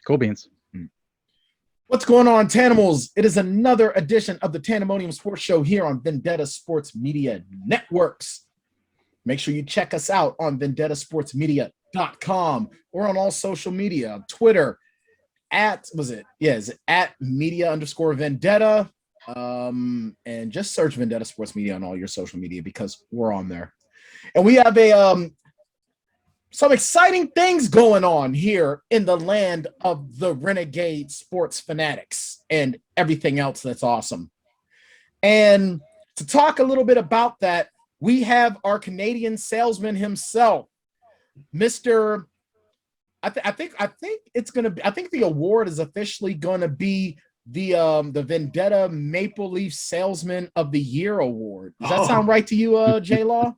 Cool beans. What's going on, Tanimals? It is another edition of the Tanndemonium Sports Show here on Vendetta Sports Media Networks. Make sure you check us out on vendettasportsmedia.com or on all social media, Twitter, at media_vendetta. And just search Vendetta Sports Media on all your social media because we're on there. And we have some exciting things going on here in the land of the renegade sports fanatics and everything else that's awesome. And to talk a little bit about that, we have our Canadian salesman himself, Mr. I think the award is officially gonna be the Vendetta Maple Leaf Salesman of the Year award. Does that sound right to you, J Law?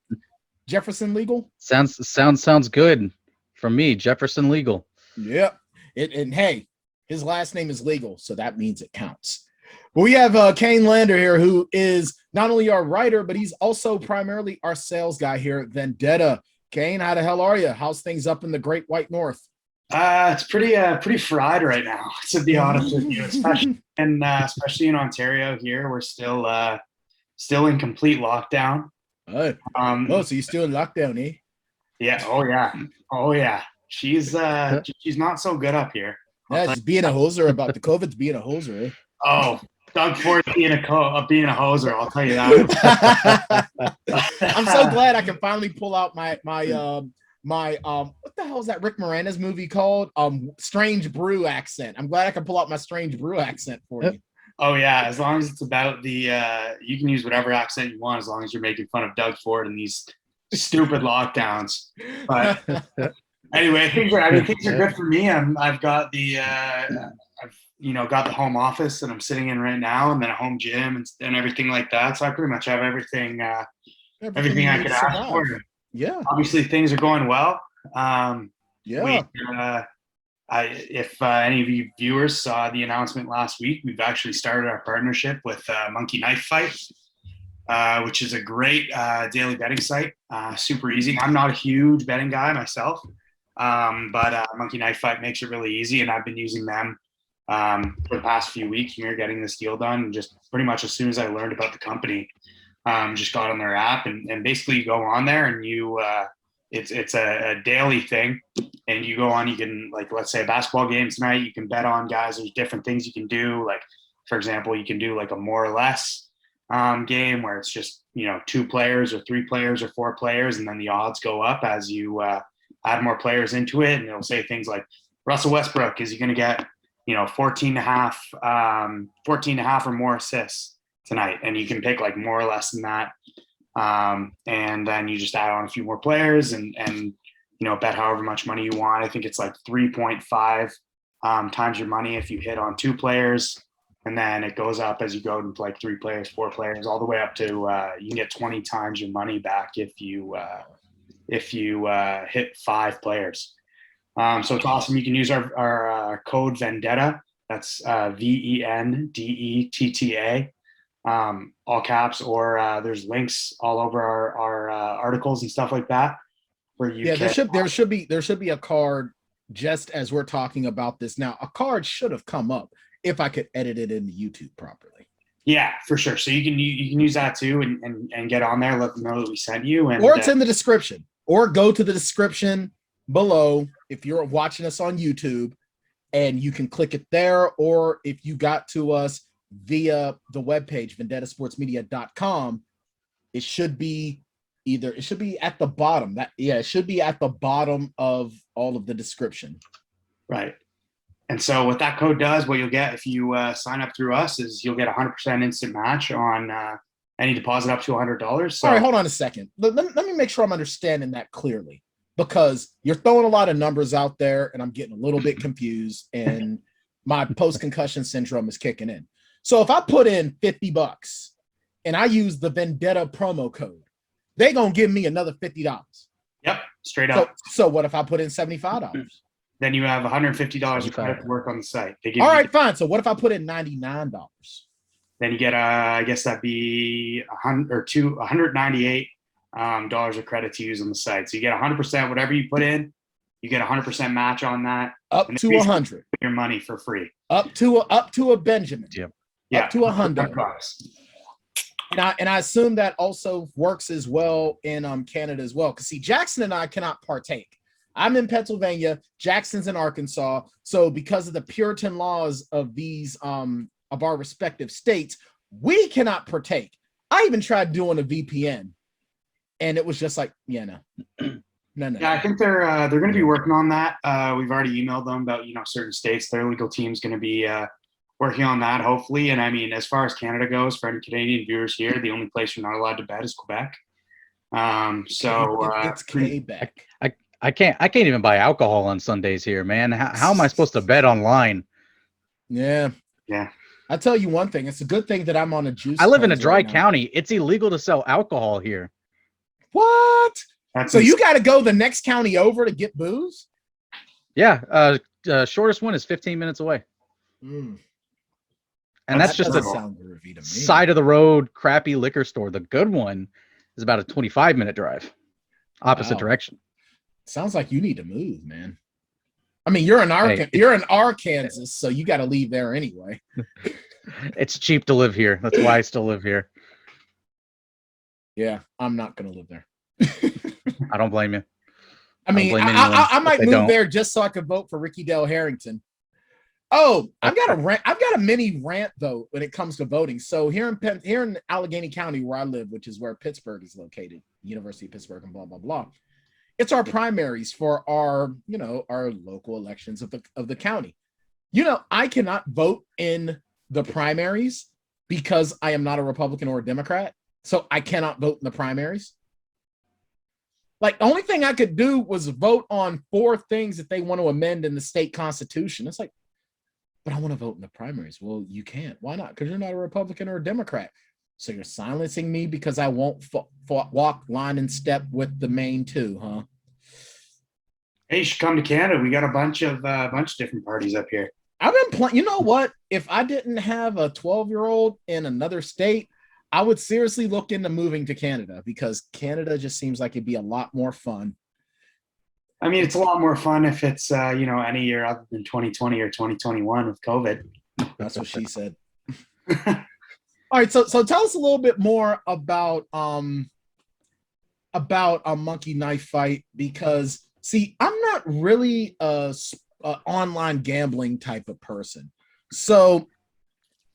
Jefferson Legal? Sounds good from me, Jefferson Legal. Yep. And hey, his last name is Legal, so that means it counts. But we have Kane Lander here, who is not only our writer, but he's also primarily our sales guy here at Vendetta. Kane, how the hell are you? How's things up in the Great White North? It's pretty fried right now, to be honest with you, especially in Ontario here. We're still in complete lockdown. So you're still in lockdown, eh? Yeah. Oh yeah. She's not so good up here. Yeah, just being a hoser about the COVID's being a hoser, eh? Oh, Doug Ford being a hoser, I'll tell you that. I'm so glad I can finally pull out my what the hell is that Rick Moranis movie called? Strange Brew accent. I'm glad I can pull out my Strange Brew accent for you. Oh yeah, as long as it's about the you can use whatever accent you want as long as you're making fun of Doug Ford and these stupid lockdowns. But anyway, things are good for me. I've got the got the home office that I'm sitting in right now, and then a home gym and everything like that. So I pretty much have everything I could ask for. Yeah. Obviously things are going well. If any of you viewers saw the announcement last week, we've actually started our partnership with Monkey Knife Fight, which is a great daily betting site. Super easy. I'm not a huge betting guy myself, but Monkey Knife Fight makes it really easy, and I've been using them for the past few weeks here getting this deal done. And just pretty much as soon as I learned about the company, just got on their app, and basically you go on there and you it's a daily thing, and you go on, you can, like, let's say a basketball game tonight, you can bet on guys. There's different things you can do. Like, for example, you can do like a more or less game where it's just, 2 players or 3 players or 4 players. And then the odds go up as you add more players into it. And it'll say things like Russell Westbrook, is he going to get, 14 and a half or more assists tonight? And you can pick like more or less than that. And then you just add on a few more players and bet however much money you want. I think it's like 3.5 times your money if you hit on 2 players, and then it goes up as you go to like 3 players, 4 players, all the way up to you can get 20 times your money back if you hit 5 players. So it's awesome. You can use our code Vendetta. That's VENDETTA. All caps, or there's links all over our articles and stuff like that where you there should be a card just as we're talking about this now. A card should have come up if I could edit it into YouTube properly. Yeah, for sure. So you can use that too and get on there, let them know that we sent you, or it's in the description, or go to the description below if you're watching us on YouTube, and you can click it there, or if you got to us via the webpage vendettasportsmedia.com, it should be at the bottom. It should be at the bottom of all of the description. Right. And so what that code does, what you'll get if you sign up through us, is you'll get 100% instant match on any deposit up to $100. So, all right, hold on a second. Let me make sure I'm understanding that clearly, because you're throwing a lot of numbers out there and I'm getting a little bit confused, and my post-concussion syndrome is kicking in. So if I put in $50 and I use the Vendetta promo code, they're going to give me another $50. Yep, straight up. So what if I put in $75? Then you have $150 of credit to work on the site. All right, fine. So what if I put in $99? Then you get, I guess that'd be $198 of credit to use on the site. So you get 100%, whatever you put in, you get 100% match on that. Up to 100. your money for free. Up to a Benjamin. Yep. Yeah, up to $100. $100. And I assume that also works as well in Canada as well. Because see, Jackson and I cannot partake. I'm in Pennsylvania, Jackson's in Arkansas. So because of the Puritan laws of these of our respective states, we cannot partake. I even tried doing a VPN, and it was just like, yeah, no. Yeah, I think they're going to be working on that. We've already emailed them about certain states. Their legal team's going to be working on that, hopefully. And I mean, as far as Canada goes, for any Canadian viewers here, the only place you're not allowed to bet is Quebec. It's Quebec. I can't even buy alcohol on Sundays here, man. How am I supposed to bet online? Yeah. I tell you one thing, it's a good thing that I'm on a juice. I live in a cleanse dry right now. county. It's illegal to sell alcohol here. What? So you got to go the next county over to get booze? Yeah. Shortest one is 15 minutes away. Mm. And that's just a side of the road crappy liquor store. The good one is about a 25-minute drive, opposite direction. Sounds like you need to move, man. I mean, you're in Arkansas, so you got to leave there anyway. It's cheap to live here. That's why I still live here. Yeah, I'm not going to live there. I don't blame you. I mean, I might move there just so I could vote for Ricky Dale Harrington. Oh, I've got a mini rant though when it comes to voting. So here in Allegheny County, where I live, which is where Pittsburgh is located, University of Pittsburgh, and blah blah blah. It's our primaries for our local elections of the county. I cannot vote in the primaries because I am not a Republican or a Democrat, so I cannot vote in the primaries. Like, the only thing I could do was vote on 4 things that they want to amend in the state constitution. It's like, but I want to vote in the primaries. Well, you can't. Why not? Because you're not a Republican or a Democrat. So you're silencing me because I won't walk line and step with the main 2, huh? Hey, you should come to Canada. We got a bunch of different parties up here. I've been playing. You know what? If I didn't have a 12-year-old in another state, I would seriously look into moving to Canada because Canada just seems like it'd be a lot more fun. I mean, it's a lot more fun if it's any year other than 2020 or 2021 with COVID. That's what she said. All right, so tell us a little bit more about a monkey knife fight, because see, I'm not really a online gambling type of person. So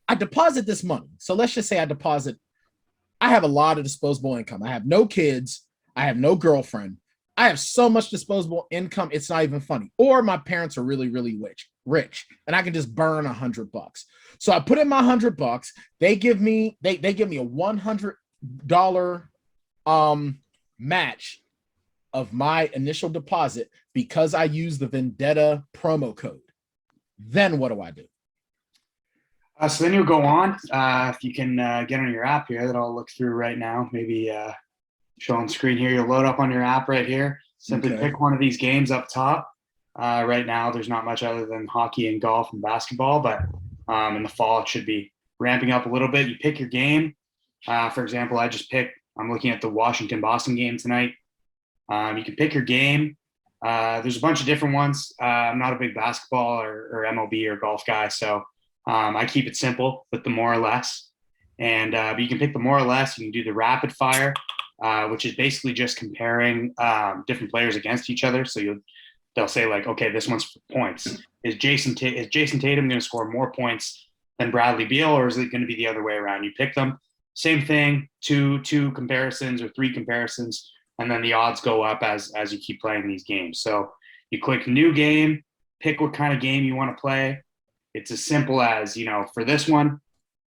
I deposit this money. So let's just say I have a lot of disposable income. I have no kids. I have no girlfriend. I have so much disposable income, it's not even funny. Or my parents are really, really rich, and I can just burn $100. So I put in my $100. They give me a $100 match of my initial deposit because I use the Vendetta promo code. Then what do I do? So then you'll go on. If you can get on your app here that I'll look through right now, maybe show on screen here. You'll load up on your app right here. Simply pick one of these games up top. Right now, there's not much other than hockey and golf and basketball, but in the fall, it should be ramping up a little bit. You pick your game. For example, I'm looking at the Washington-Boston game tonight. You can pick your game. There's a bunch of different ones. I'm not a big basketball or MLB or golf guy, so I keep it simple with the more or less. And but you can pick the more or less. You can do the rapid fire, which is basically just comparing different players against each other. So they'll say like, okay, this one's for points. Is Jason Tatum going to score more points than Bradley Beal, or is it going to be the other way around? You pick them. Same thing, two comparisons or 3 comparisons, and then the odds go up as you keep playing these games. So you click new game, pick what kind of game you want to play. It's as simple as, for this one,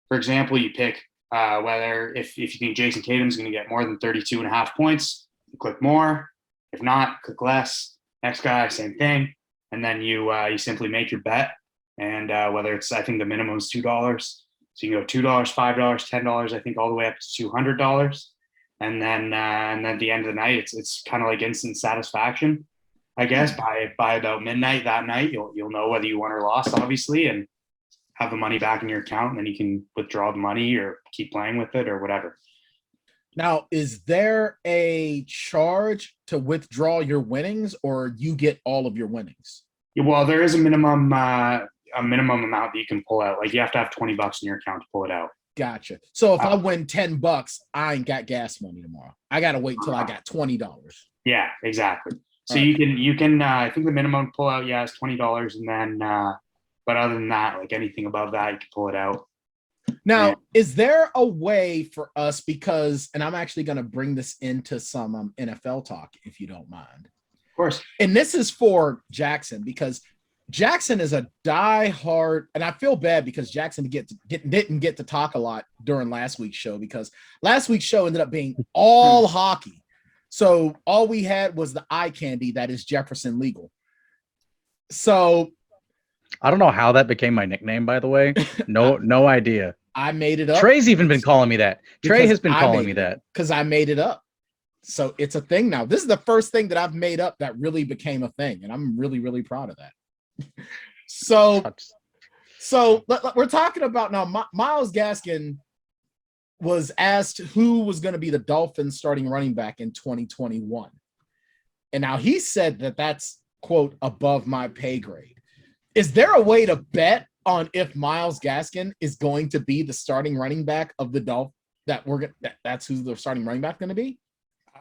for example, you pick whether if you think Jason Tatum's going to get more than 32.5 points, you click more. If not, click less. Next guy, same thing. And then you simply make your bet. And whether it's, I think the minimum is $2. So you can go $2, $5, $10, I think all the way up to $200. And then at the end of the night, it's kind of like instant satisfaction, I guess. By about midnight that night, you'll know whether you won or lost, obviously, and have the money back in your account, and then you can withdraw the money or keep playing with it or whatever. Now, is there a charge to withdraw your winnings, or you get all of your winnings? Well, there is a minimum amount that you can pull out. Like you have to have $20 in your account to pull it out. Gotcha. So if I win $10, I ain't got gas money tomorrow. I gotta wait till I got $20. Yeah, exactly. So you can I think the minimum pull out is $20, and then but other than that, like anything above that, you can pull it out. Now, is there a way for us, because, and I'm actually going to bring this into some NFL talk, if you don't mind. Of course. And this is for Jackson, because Jackson is a diehard, and I feel bad because Jackson didn't get to talk a lot during last week's show, because last week's show ended up being all hockey. So all we had was the eye candy that is Jefferson Legal. So I don't know how that became my nickname, by the way. No idea. I made it up. Trey's even been calling me that. Trey has been calling me that. Because I mate it up. So it's a thing now. This is the first thing that I've made up that really became a thing. And I'm really, really proud of that. So we're talking about now. Myles Gaskin was asked who was going to be the Dolphins starting running back in 2021. And now he said that that's, quote, above my pay grade. Is there a way to bet on if Myles Gaskin is going to be the starting running back of the Dolphins? That's who the starting running back going to be?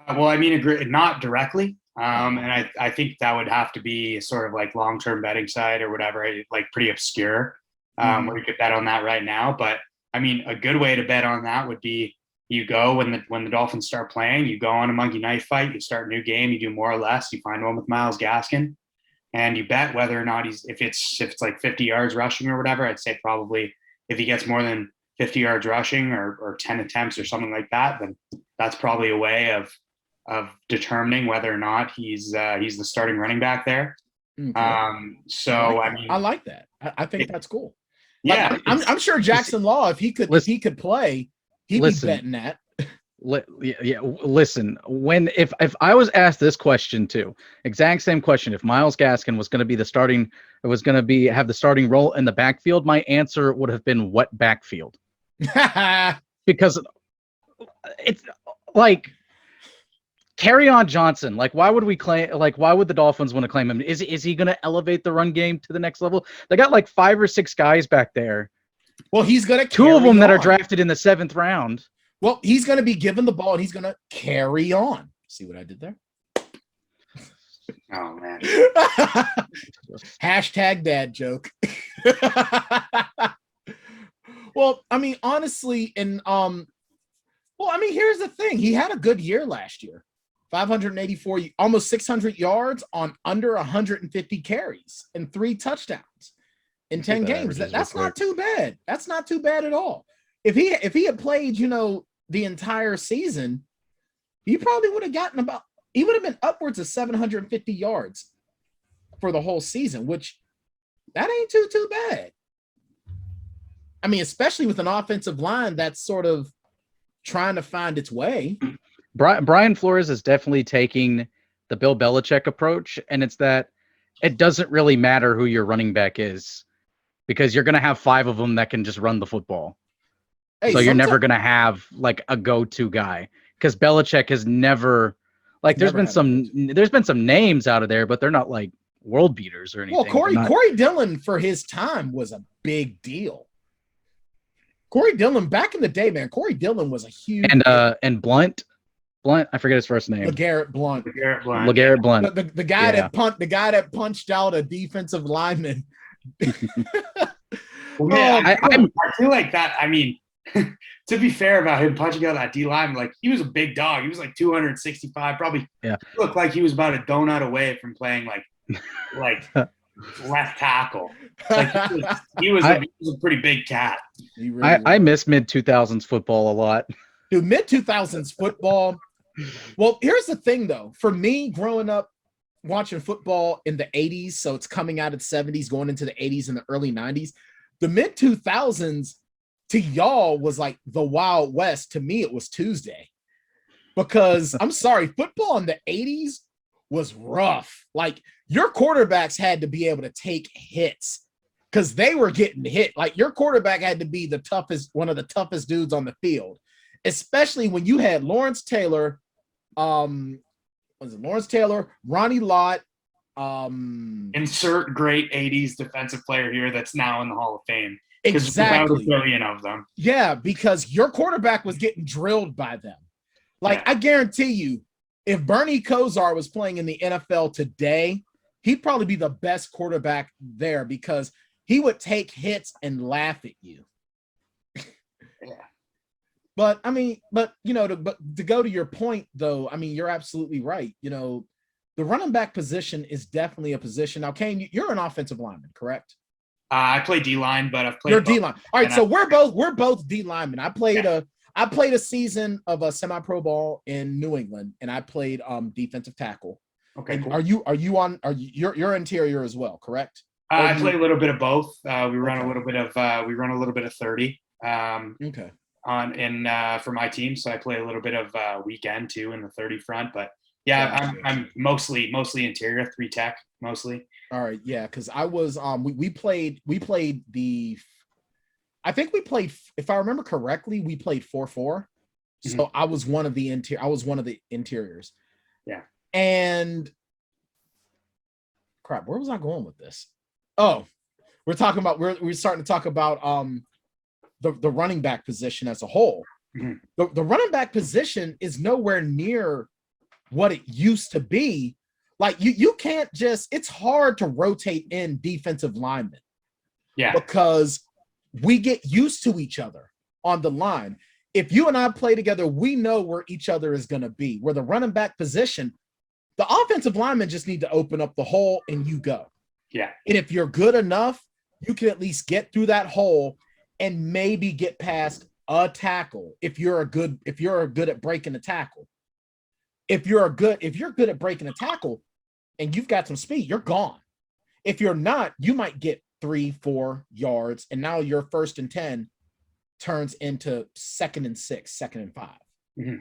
Well, I mean, not directly. And I think that would have to be sort of like long-term betting side or whatever, like pretty obscure, where you could bet on that right now. But I mean, a good way to bet on that would be you go when the Dolphins start playing, you go on a monkey knife fight, you start a new game, you do more or less, you find one with Myles Gaskin, and you bet whether or not if it's like 50 yards rushing or whatever. I'd say probably if he gets more than 50 yards rushing or 10 attempts or something like that, then that's probably a way of determining whether or not he's the starting running back there. Okay. I mean, I like that. I think that's cool. Yeah, I'm sure Jackson Law, if he could play, he'd be betting that. Listen, if I was asked this question too, exact same question, if Myles Gaskin was going to be the starting, or was going to have the starting role in the backfield, my answer would have been what backfield? Because it's like Kerryon Johnson. Like, why would we claim? Like, why would the Dolphins want to claim him? Is he going to elevate the run game to the next level? They got like 5 or 6 guys back there. Well, he's going to 2 of them that are drafted in the 7th round. Well, he's going to be given the ball and he's going to carry on. See what I did there? Oh man. Hashtag dad joke. Well, I mean, honestly, and here's the thing. He had a good year last year. 584, almost 600 yards on under 150 carries and 3 touchdowns in 10 games. That's not too bad. That's not too bad at all. If he had played, the entire season, he probably would have gotten he would have been upwards of 750 yards for the whole season, which that ain't too bad. I mean, especially with an offensive line that's sort of trying to find its way. Brian Flores is definitely taking the Bill Belichick approach, and it's that it doesn't really matter who your running back is because you're going to have 5 of them that can just run the football. Hey, so you're never going to have like a go-to guy because Belichick has never there's been some names out of there, but they're not like world beaters or anything. Well, Corey Dillon for his time was a big deal. Corey Dillon back in the day, man. Corey Dillon was a huge and Blunt, I forget his first name. LeGarrette Blunt. The guy that punched out a defensive lineman. Well, man, I feel like that. I mean, to be fair about him punching out that D lineman, like he was a big dog. He was like 265, probably. Yeah, looked like he was about a donut away from playing like left tackle. Like he was a pretty big cat. I miss mid-2000s football a lot. Dude, mid-2000s football. Well, here's the thing, though. For me, growing up watching football in the 80s, so it's coming out of the 70s, going into the 80s and the early 90s, the mid-2000s to y'all was like the Wild West. To me, it was Tuesday. Because, I'm sorry, football in the 80s was rough. Like, your quarterbacks had to be able to take hits because they were getting hit. Like, your quarterback had to be one of the toughest dudes on the field, especially when you had Lawrence Taylor, Ronnie Lott, Insert great 80s defensive player here that's now in the Hall of Fame. Exactly. About a billion of them. Yeah, because your quarterback was getting drilled by them. Like, I guarantee you, if Bernie Kosar was playing in the NFL today, he'd probably be the best quarterback there because he would take hits and laugh at you. Yeah. But to go to your point, though, I mean, you're absolutely right. The running back position is definitely a position. Now, Kane, you're an offensive lineman, correct? I play D-line, but I've played. You're D-line. All right, so we're both D-linemen. I played a season of a semi-pro ball in New England, and I played defensive tackle. Okay, and cool. You're interior as well, correct? I play a little bit of both. We run a little bit of 30. Okay. For my team, so I play a little bit of weekend too in the 30 front, but yeah, I'm mostly interior, 3 tech mostly. All right, yeah, because I was we played the, I think we played, if I remember correctly, we played 4-4. So Mm-hmm. I was one of the interiors. Yeah. And crap, where was I going with this? Oh, we're starting to talk about the running back position as a whole. Mm-hmm. The running back position is nowhere near what it used to be. Like you can't just, it's hard to rotate in defensive linemen. Yeah. Because we get used to each other on the line. If you and I play together, we know where each other is going to be. Where the running back position, the offensive linemen just need to open up the hole and you go. Yeah. And if you're good enough, you can at least get through that hole and maybe get past a tackle if you're good at breaking a tackle. If you're good at breaking a tackle and you've got some speed, you're gone. If you're not, you might get 3-4 yards, and now your 1st and 10 turns into 2nd and 6, 2nd and 5. Mm-hmm.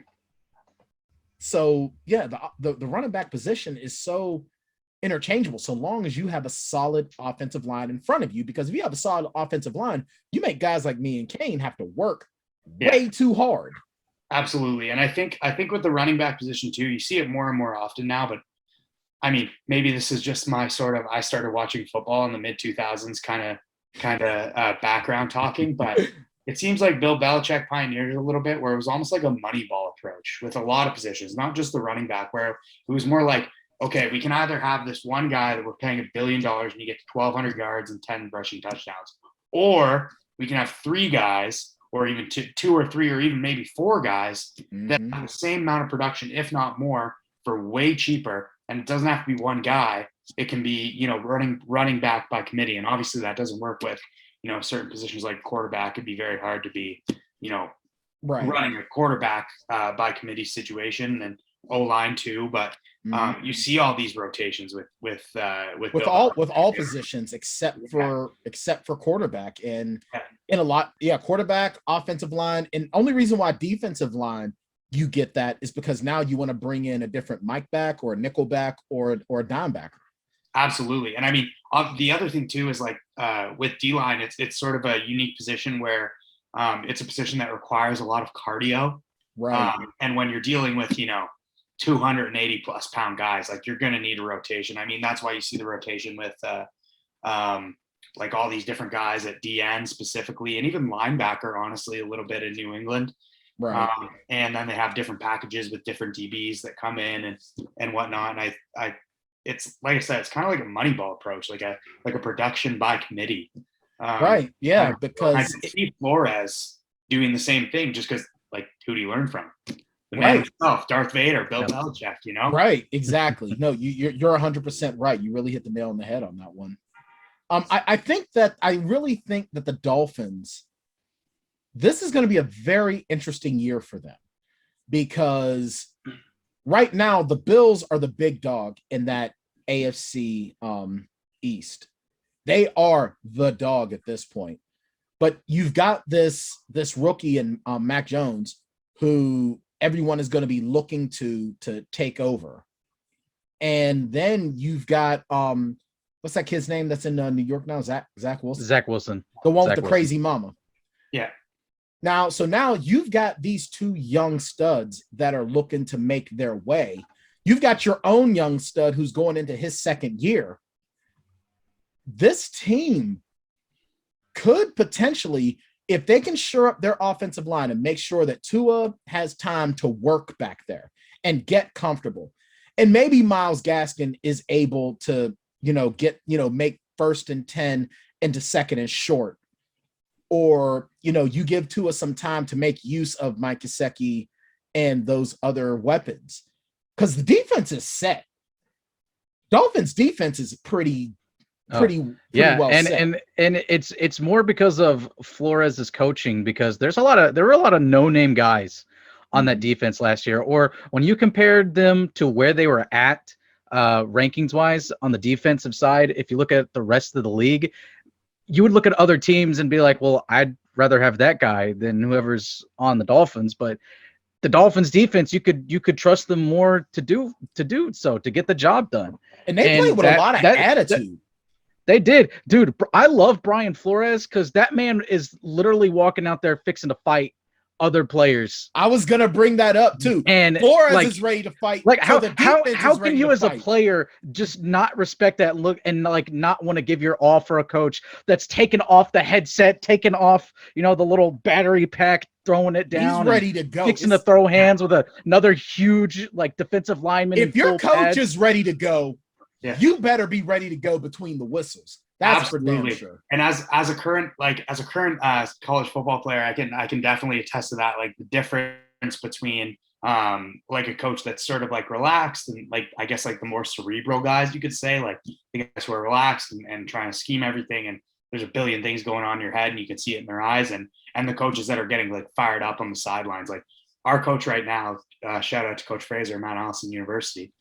So yeah, the running back position is so interchangeable so long as you have a solid offensive line in front of you, because if you have a solid offensive line, you make guys like me and Kane have to work way too hard. Absolutely. And I think with the running back position too, you see it more and more often now, but I mean, maybe this is just my I started watching football in the mid 2000s kind of background talking, but it seems like Bill Belichick pioneered it a little bit where it was almost like a money ball approach with a lot of positions, not just the running back, where it was more like, okay, we can either have this one guy that we're paying $1 billion and you get 1,200 yards and 10 rushing touchdowns, or we can have 3 guys or even 2 or 3 or even maybe 4 guys that have the same amount of production, if not more, for way cheaper. And it doesn't have to be one guy. It can be, running back by committee. And obviously that doesn't work with, certain positions like quarterback. It'd be very hard to be, running a quarterback by committee situation, and O-line too. But you see all these rotations with all positions except for quarterback, and in a lot, quarterback, offensive line, and only reason why defensive line you get that is because now you want to bring in a different Mike back or a nickel back or a dime backer. Absolutely. And I mean, the other thing too is like with D-line, it's sort of a unique position where it's a position that requires a lot of cardio. Right. And when you're dealing with, 280 plus pound guys, like you're going to need a rotation. I mean, that's why you see the rotation with like all these different guys at DN specifically, and even linebacker, honestly, a little bit in New England. Right. And then they have different packages with different DBs that come in and whatnot. And I it's like I said, it's kind of like a Moneyball approach, like a production by committee. Right. Yeah. Because Steve Flores doing the same thing, just because, like, who do you learn from? The man himself, Darth Vader, Bill Belichick, Right. Exactly. No, you're 100% right. You really hit the nail on the head on that one. I really think that the Dolphins, this is going to be a very interesting year for them, because right now the Bills are the big dog in that AFC East. They are the dog at this point. But you've got this rookie in Mac Jones, who everyone is going to be looking to take over. And then you've got what's that kid's name that's in New York now? Zach Wilson. Zach Wilson. The one Zach with the Wilson. crazy mama. Yeah. Now you've got these 2 young studs that are looking to make their way. You've got your own young stud who's going into his second year. This team could potentially, if they can shore up their offensive line and make sure that Tua has time to work back there and get comfortable, and maybe Myles Gaskin is able to, make 1st and 10 into 2nd and short, or, you give Tua some time to make use of Mike Gesicki and those other weapons, because the defense is set. Dolphins defense is pretty well and set. and it's more because of Flores's coaching, because there were a lot of no-name guys on that defense last year. Or when you compared them to where they were at rankings wise on the defensive side, if you look at the rest of the league, you would look at other teams and be like, well, I'd rather have that guy than whoever's on the Dolphins. But the Dolphins defense, you could trust them more to do so, to get the job done. And they played with a lot of attitude. They did. Dude, I love Brian Flores because that man is literally walking out there fixing to fight other players. I was gonna bring that up too. And Flores is ready to fight. Like how can you as a player just not respect that look and like not want to give your all for a coach that's taken off the headset, taking off, the little battery pack, throwing it down. He's ready to go. Fixing to throw hands with another huge defensive lineman. If your coach is ready to go, you better be ready to go between the whistles. That's absolutely for damn sure. And as a current college football player, I can definitely attest to that. Like the difference between like a coach that's sort of like relaxed and like I guess like the more cerebral guys, you could say, like the guys who are relaxed and trying to scheme everything, and there's a billion things going on in your head and you can see it in their eyes, and the coaches that are getting like fired up on the sidelines. Like our coach right now, shout out to Coach Fraser, Mount Allison University.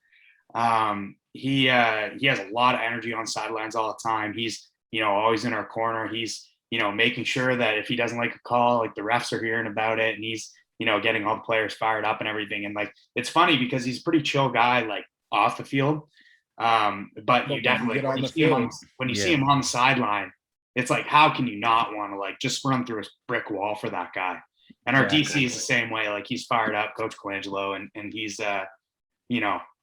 He has a lot of energy on sidelines all the time. He's, always in our corner. He's, making sure that if he doesn't like a call, like the refs are hearing about it, and he's, getting all the players fired up and everything. And like, it's funny because he's a pretty chill guy, like off the field. But you definitely, when you see him on the sideline, it's like, how can you not want to like just run through a brick wall for that guy? And our DC is the same way. Like he's fired up, Coach Colangelo, and he's,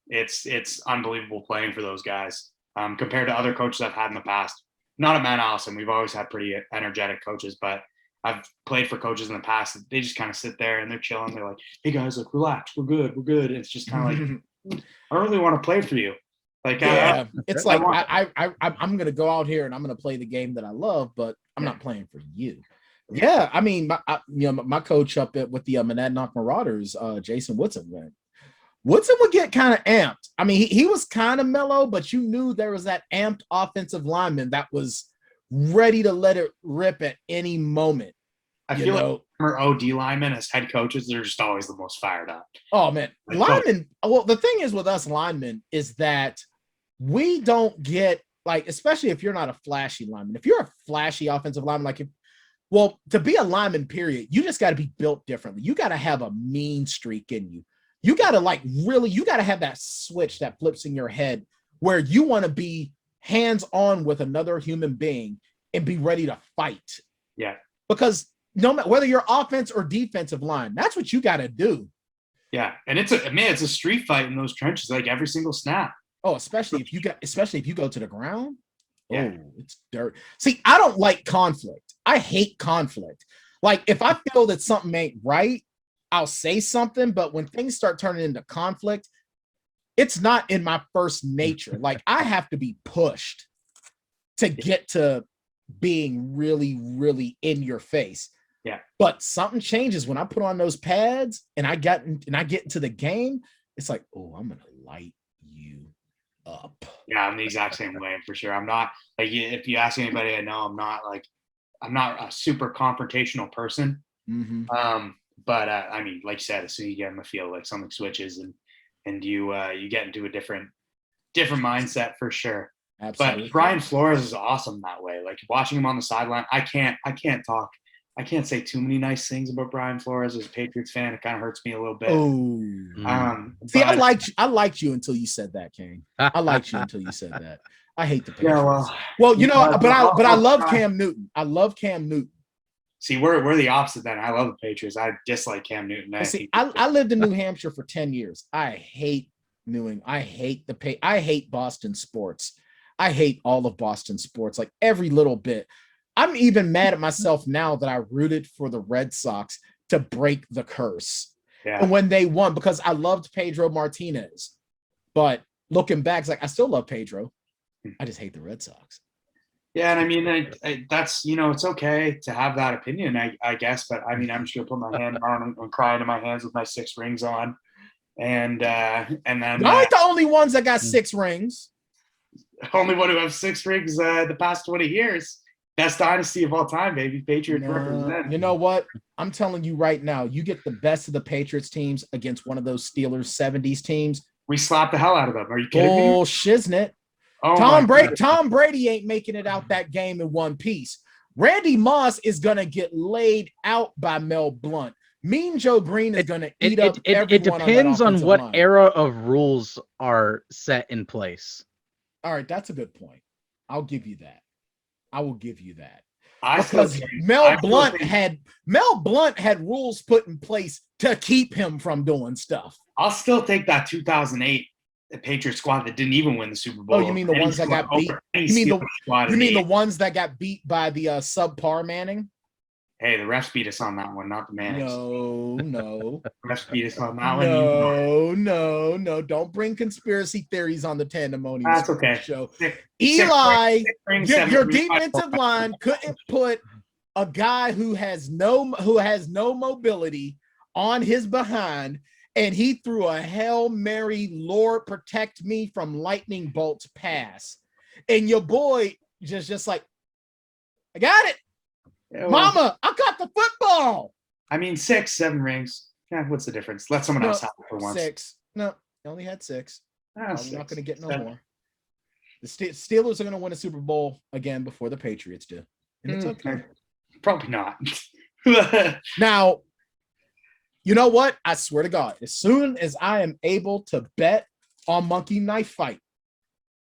it's unbelievable playing for those guys compared to other coaches I've had in the past. Not at Mount Allison. We've always had pretty energetic coaches, but I've played for coaches in the past. They just kind of sit there and they're chilling. They're like, hey guys, like relax. We're good. And it's just kind of like, I don't really want to play for you. Like, it's like, I'm going to go out here and I'm going to play the game that I love, but I'm not playing for you. Yeah. I mean, my coach up with the Monadnock Marauders, Jason Woodson would get kind of amped. I mean, he was kind of mellow, but you knew there was that amped offensive lineman that was ready to let it rip at any moment. I feel like former OD linemen as head coaches, they're just always the most fired up. Oh, man. Linemen, well, the thing is with us linemen is that we don't get, like, especially if you're not a flashy lineman. If you're a flashy offensive lineman, to be a lineman, period, you just got to be built differently. You got to have a mean streak in you. You got to have that switch that flips in your head where you want to be hands-on with another human being and be ready to fight. Yeah. Because no matter whether you're offense or defensive line, that's what you got to do. Yeah. And it's a street fight in those trenches, like every single snap. Oh, especially if you go to the ground. Yeah. Oh, it's dirt. See, I don't like conflict. I hate conflict. Like if I feel that something ain't right, I'll say something, but when things start turning into conflict, it's not in my first nature. Like I have to be pushed to get to being really, really in your face. Yeah. But something changes when I put on those pads and I get into the game. It's like, oh, I'm going to light you up. Yeah, I'm the exact same way for sure. I'm not like, if you ask anybody I know, I'm not a super confrontational person. Mm-hmm. But I mean, like you said, as soon as you get in the field, like something switches and you get into a different mindset for sure. Absolutely. But Brian Flores is awesome that way. Like watching him on the sideline, I can't say too many nice things about Brian Flores as a Patriots fan. It kind of hurts me a little bit. See, I liked you until you said that, King. I liked you until you said that. I hate the Patriots. Yeah, but I love Cam Newton. I love Cam Newton. See, we're the opposite then. I love the Patriots. I dislike Cam Newton. I lived in New Hampshire for 10 years. I hate New England. I hate Boston sports. I hate all of Boston sports, like every little bit. I'm even mad at myself now that I rooted for the Red Sox to break the curse. Yeah. And when they won, because I loved Pedro Martinez. But looking back, it's like I still love Pedro. I just hate the Red Sox. Yeah, and I mean, that's, it's okay to have that opinion, I guess. But I mean, I'm just gonna put my hand on and cry into my hands with my 6 rings on, and then Y'all ain't the only ones that got 6 rings. Only one who have 6 rings the past 20 years. Best dynasty of all time, baby. Patriots represent. You know what? I'm telling you right now, you get the best of the Patriots teams against one of those Steelers 70s teams. We slapped the hell out of them. Are you kidding me? Oh, shiznit. Oh, Tom Brady ain't making it out that game in one piece. Randy Moss is going to get laid out by Mel Blount. Mean Joe Green is going to eat up everyone. It depends on what line. era of rules are set in place. All right, that's a good point. I'll give you that. I will give you that. Because Mel Blount had rules put in place to keep him from doing stuff. I'll still take that 2008 Patriot squad that didn't even win the Super Bowl. Oh, you mean the ones that got beat? You mean the ones that got beat by the subpar Manning? Hey, the refs beat us on that one, not the Mannings. No. The refs beat us on that one. No. Don't bring conspiracy theories on the Tanndemonium That's okay. show. Eli, your defensive line couldn't put a guy who has no mobility on his behind, and he threw a Hail Mary, Lord protect me from lightning bolts pass. And your boy just like, I got it. Yeah, well, Mama, I got the football. I mean, 6, 7 rings. Yeah, what's the difference? Let someone else have it for once. 6. No, they only had 6. I'm not going to get no 7. more. The Steelers are going to win a Super Bowl again before the Patriots do. And it's okay. Probably not. Now, you know what? I swear to God, as soon as I am able to bet on Monkey Knife Fight,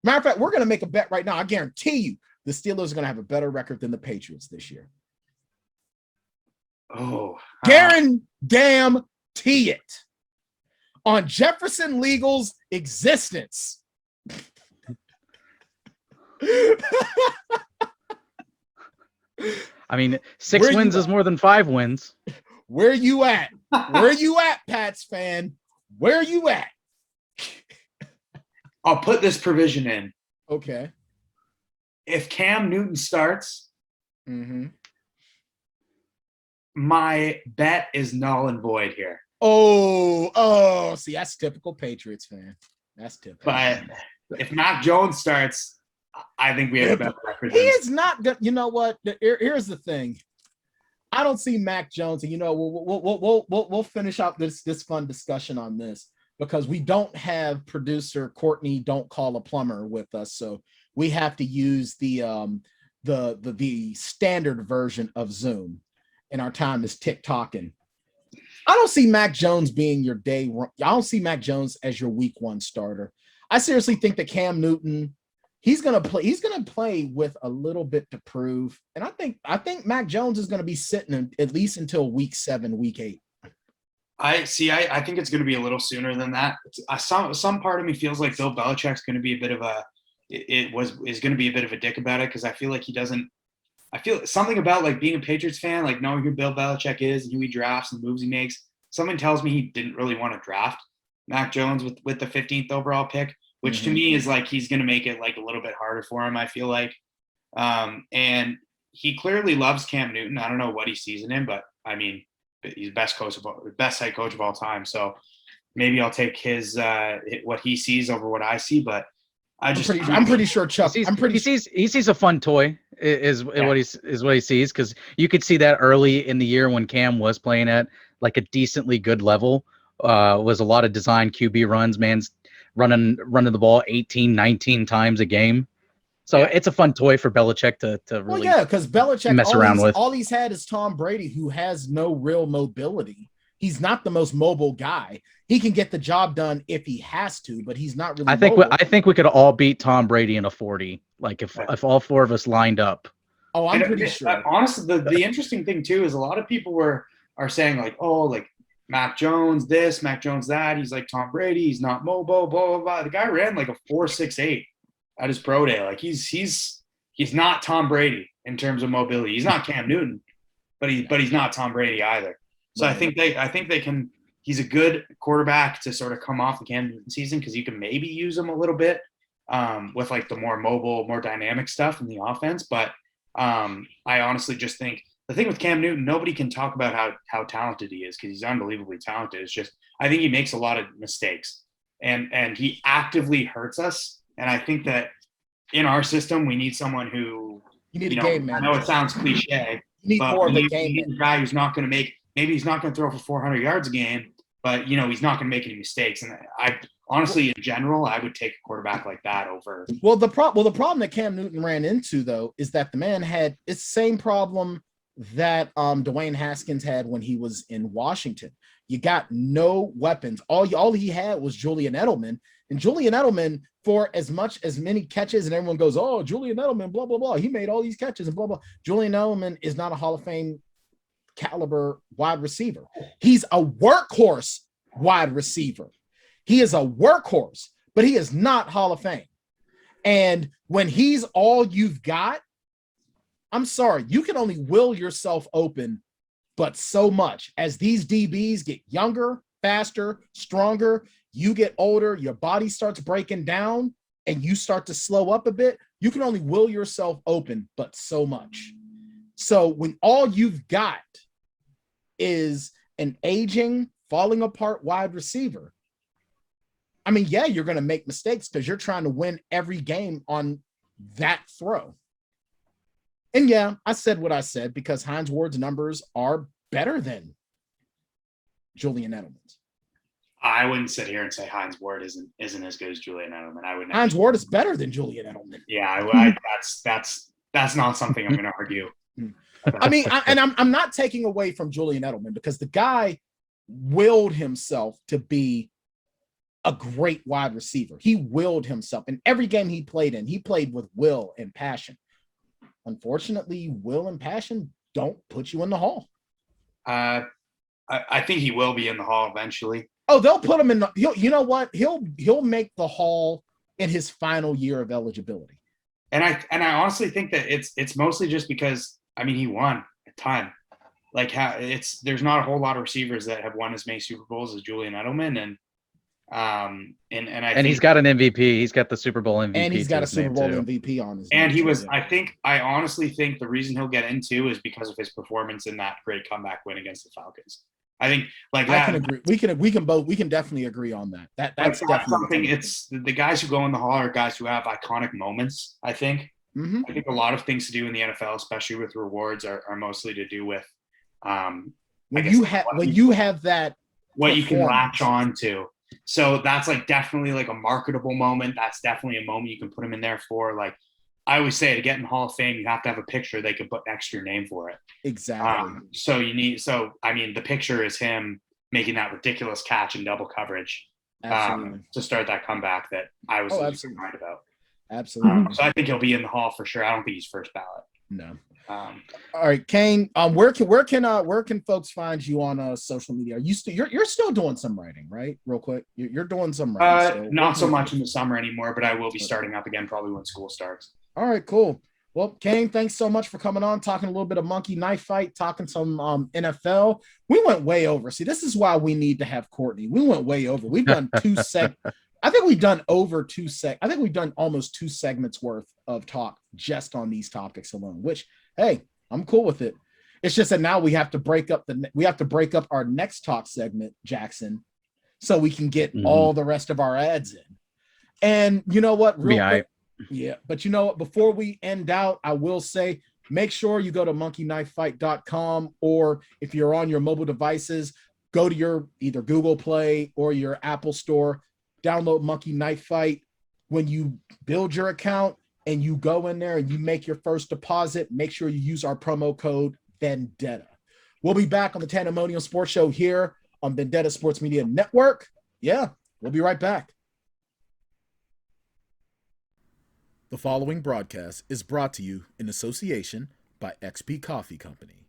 matter of fact, we're going to make a bet right now. I guarantee you the Steelers are going to have a better record than the Patriots this year. Oh, guarantee it on Jefferson Legal's existence. I mean, 6 wins is more than 5 wins. Where you at? Where you at, Pats fan? Where you at? I'll put this provision in. Okay. If Cam Newton starts, my bet is null and void here. Oh, see, that's typical Patriots fan. That's typical. But if Mac Jones starts, I think we have a better record. He is not good. You know what? Here's the thing. I don't see Mac Jones, and we'll finish out this fun discussion on this because we don't have producer Courtney Don't Call a Plumber with us, so we have to use the standard version of Zoom, and our time is tick-tocking. I don't see Mac Jones being your day. I don't see Mac Jones as your week 1 starter. I seriously think that Cam Newton, he's gonna play with a little bit to prove, and I think Mac Jones is gonna be sitting at least until week 7, week 8. I think it's going to be a little sooner than that. Some part of me feels like Bill Belichick's going to be a bit of a is going to be a bit of a dick about it because I feel like he doesn't. I feel something about like being a Patriots fan, like knowing who Bill Belichick is and who he drafts and the moves he makes. Something tells me he didn't really want to draft Mac Jones with the 15th overall pick, which to me is like he's going to make it like a little bit harder for him. I feel like, and he clearly loves Cam Newton. I don't know what he sees in him, but I mean, he's best head coach of all time. So maybe I'll take his what he sees over what I see. But I'm pretty sure Chuck. He sees a fun toy what he sees, because you could see that early in the year when Cam was playing at like a decently good level. Was a lot of design QB runs, man's running the ball 18, 19 times a game. So it's a fun toy for Belichick to really because Belichick mess around with. All he's had is Tom Brady, who has no real mobility. He's not the most mobile guy. He can get the job done if he has to, but he's not really. I think we could all beat Tom Brady in a 40. Like if all 4 of us lined up. Oh, I'm pretty sure. Honestly, the interesting thing too is a lot of people are saying like, oh, like Mac Jones this, Mac Jones that. He's like Tom Brady. He's not mobile, blah, blah, blah. The guy ran like a 4.68 at his pro day. Like he's not Tom Brady in terms of mobility. He's not Cam Newton, but he's not Tom Brady either. So I think they can. He's a good quarterback to sort of come off the Cam Newton season because you can maybe use him a little bit with like the more mobile, more dynamic stuff in the offense. But I honestly just think the thing with Cam Newton, nobody can talk about how talented he is because he's unbelievably talented. It's just I think he makes a lot of mistakes and he actively hurts us. And I think that in our system, we need someone who you need a game man. I know it sounds cliche. You need more of a game man. A guy who's not going to make. Maybe he's not going to throw for 400 yards a game, but he's not going to make any mistakes. And I honestly, in general, I would take a quarterback like that over. Well, the problem that Cam Newton ran into though is that the man had it's the same problem that Dwayne Haskins had when he was in Washington. You got no weapons. All he had was Julian Edelman, and Julian Edelman, for as many catches, and everyone goes, "Oh, Julian Edelman, blah blah blah. He made all these catches and blah blah." Julian Edelman is not a Hall of Fame caliber wide receiver. He's a workhorse wide receiver. He is a workhorse, but he is not Hall of Fame. And when he's all you've got, I'm sorry, you can only will yourself open, but so much. As these DBs get younger, faster, stronger, you get older, your body starts breaking down, and you start to slow up a bit, you can only will yourself open, but so much. So when all you've got is an aging, falling apart wide receiver, I mean, yeah, you're going to make mistakes because you're trying to win every game on that throw. And yeah, I said what I said because Hines Ward's numbers are better than Julian Edelman's. I wouldn't sit here and say Hines Ward isn't as good as Julian Edelman. I would. Hines Ward is better than Julian Edelman. Yeah, that's not something I'm going to argue. I mean, I'm not taking away from Julian Edelman because the guy willed himself to be a great wide receiver. He willed himself in every game he played in. He played with will and passion. Unfortunately, will and passion don't put you in the Hall. I think he will be in the Hall eventually. Oh, they'll put him in the. You know what? He'll make the Hall in his final year of eligibility. And I honestly think that it's mostly just because he won a ton. Like there's not a whole lot of receivers that have won as many Super Bowls as Julian Edelman, and he's got an MVP. He's got the Super Bowl MVP, and he's got a Super Bowl MVP on his. And he was. I honestly think the reason he'll get into is because of his performance in that great comeback win against the Falcons. I think I can agree. We can definitely agree on that. That's definitely something. It's the guys who go in the Hall are guys who have iconic moments. I think. Mm-hmm. I think a lot of things to do in the NFL, especially with rewards, are mostly to do with when you have that what you can latch on to. So that's like definitely like a marketable moment. That's definitely a moment you can put them in there for. Like I always say, to get in the Hall of Fame, you have to have a picture they can put next to your name for it. Exactly. The picture is him making that ridiculous catch in double coverage to start that comeback that I was excited about. Absolutely. So I think he'll be in the Hall for sure. I don't think he's first ballot. No. All right, Kane. Where can folks find you on social media? Are you you're still doing some writing, right? Real quick, you're doing some writing. Not so much in the summer anymore, but I will be starting up again probably when school starts. All right, cool. Well, Kane, thanks so much for coming on, talking a little bit of monkey knife fight, talking some NFL. We went way over. See, this is why we need to have Courtney. We went way over. We've done I think we've done I think we've done almost 2 segments worth of talk just on these topics alone, which, hey, I'm cool with it. It's just that now we have to break up our next talk segment, Jackson, so we can get all the rest of our ads in. And you know what? Yeah, but you know what? Before we end out, I will say, make sure you go to monkeyknifefight.com, or if you're on your mobile devices, go to your either Google Play or your Apple Store, download Monkey Knife Fight. When you build your account and you go in there and you make your first deposit, make sure you use our promo code Vendetta. We'll be back on the Tanndemonium Sports Show here on Vendetta Sports Media Network. Yeah, we'll be right back. The following broadcast is brought to you in association by XP Coffee Company.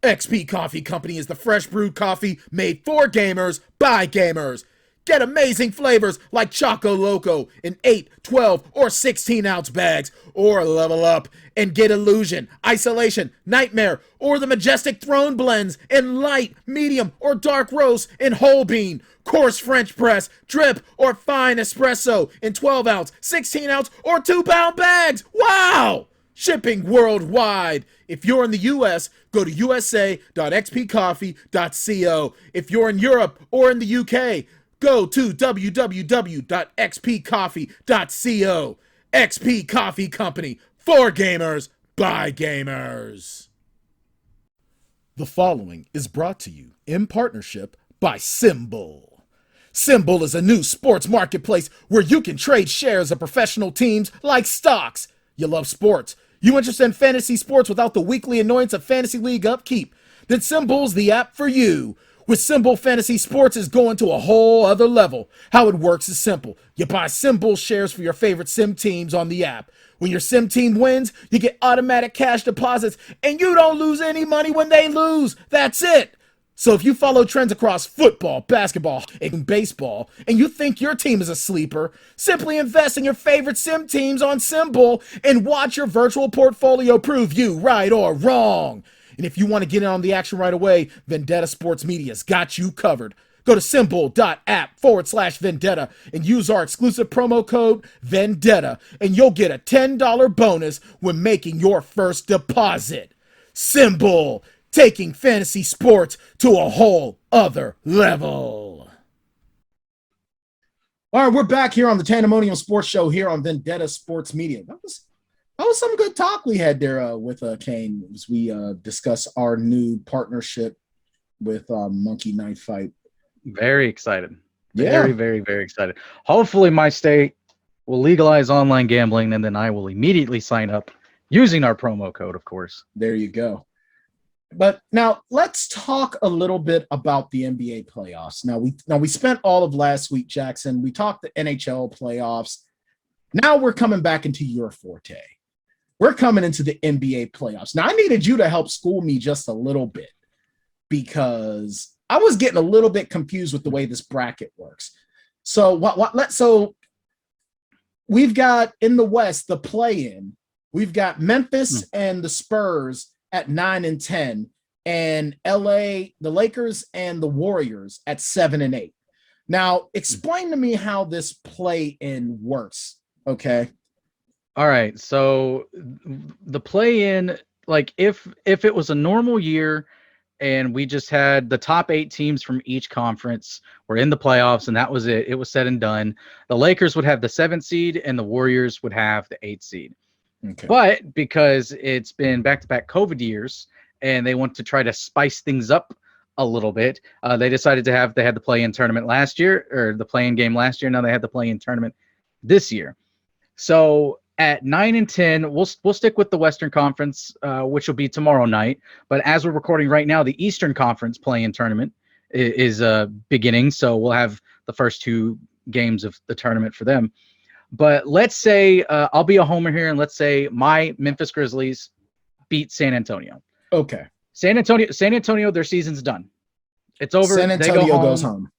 XP Coffee Company is the fresh brewed coffee made for gamers by gamers. Get amazing flavors like Choco Loco in 8, 12, or 16-ounce bags. Or level up and get Illusion, Isolation, Nightmare, or the Majestic Throne blends in light, medium, or dark roast in whole bean, coarse French press, drip, or fine espresso in 12-ounce, 16-ounce, or 2-pound bags. Wow! Shipping worldwide. If you're in the US, go to usa.xpcoffee.co. If you're in Europe or in the UK, go to www.xpcoffee.co. XP Coffee Company, for gamers, by gamers. The following is brought to you in partnership by Symbol. Symbol is a new sports marketplace where you can trade shares of professional teams like stocks. You love sports. You interested in fantasy sports without the weekly annoyance of fantasy league upkeep? Then Symbol's the app for you. With Symbol, fantasy sports is going to a whole other level. How it works is simple. You buy Symbol shares for your favorite sim teams on the app. When your sim team wins, you get automatic cash deposits, and you don't lose any money when they lose. That's it. So if you follow trends across football, basketball, and baseball, and you think your team is a sleeper, simply invest in your favorite sim teams on Symbol and watch your virtual portfolio prove you right or wrong. And if you want to get in on the action right away, Vendetta Sports Media's got you covered. Go to symbol.app/Vendetta and use our exclusive promo code Vendetta, and you'll get a $10 bonus when making your first deposit. Symbol, taking fantasy sports to a whole other level. All right, we're back here on the Tanndemonium Sports Show here on Vendetta Sports Media. That was some good talk we had there with Kane as we discuss our new partnership with Monkey Knife Fight. Very excited. Yeah. Very, very, very excited. Hopefully my state will legalize online gambling, and then I will immediately sign up using our promo code, of course. There you go. But now let's talk a little bit about the NBA playoffs. Now we spent all of last week, Jackson. We talked the NHL playoffs. Now we're coming back into your forte. We're coming into the NBA playoffs. Now I needed you to help school me just a little bit because I was getting a little bit confused with the way this bracket works. So we've got in the West the play-in. We've got Memphis and the Spurs at 9 and 10, and LA, the Lakers and the Warriors at 7 and 8. Now, explain to me how this play-in works, okay? All right, so the play-in, like if it was a normal year and we just had the top 8 teams from each conference were in the playoffs and that was it, it was said and done, the Lakers would have the 7th seed and the Warriors would have the 8th seed. Okay. But because it's been back-to-back COVID years and they want to try to spice things up a little bit, they decided they had the play-in tournament last year, or the play-in game last year. Now they have the play-in tournament this year. So at 9 and 10, we'll stick with the Western Conference, which will be tomorrow night. But as we're recording right now, the Eastern Conference play-in tournament is beginning. So we'll have the first 2 games of the tournament for them. But let's say I'll be a homer here, and let's say my Memphis Grizzlies beat San Antonio. Okay. San Antonio, their season's done. It's over. San Antonio goes home.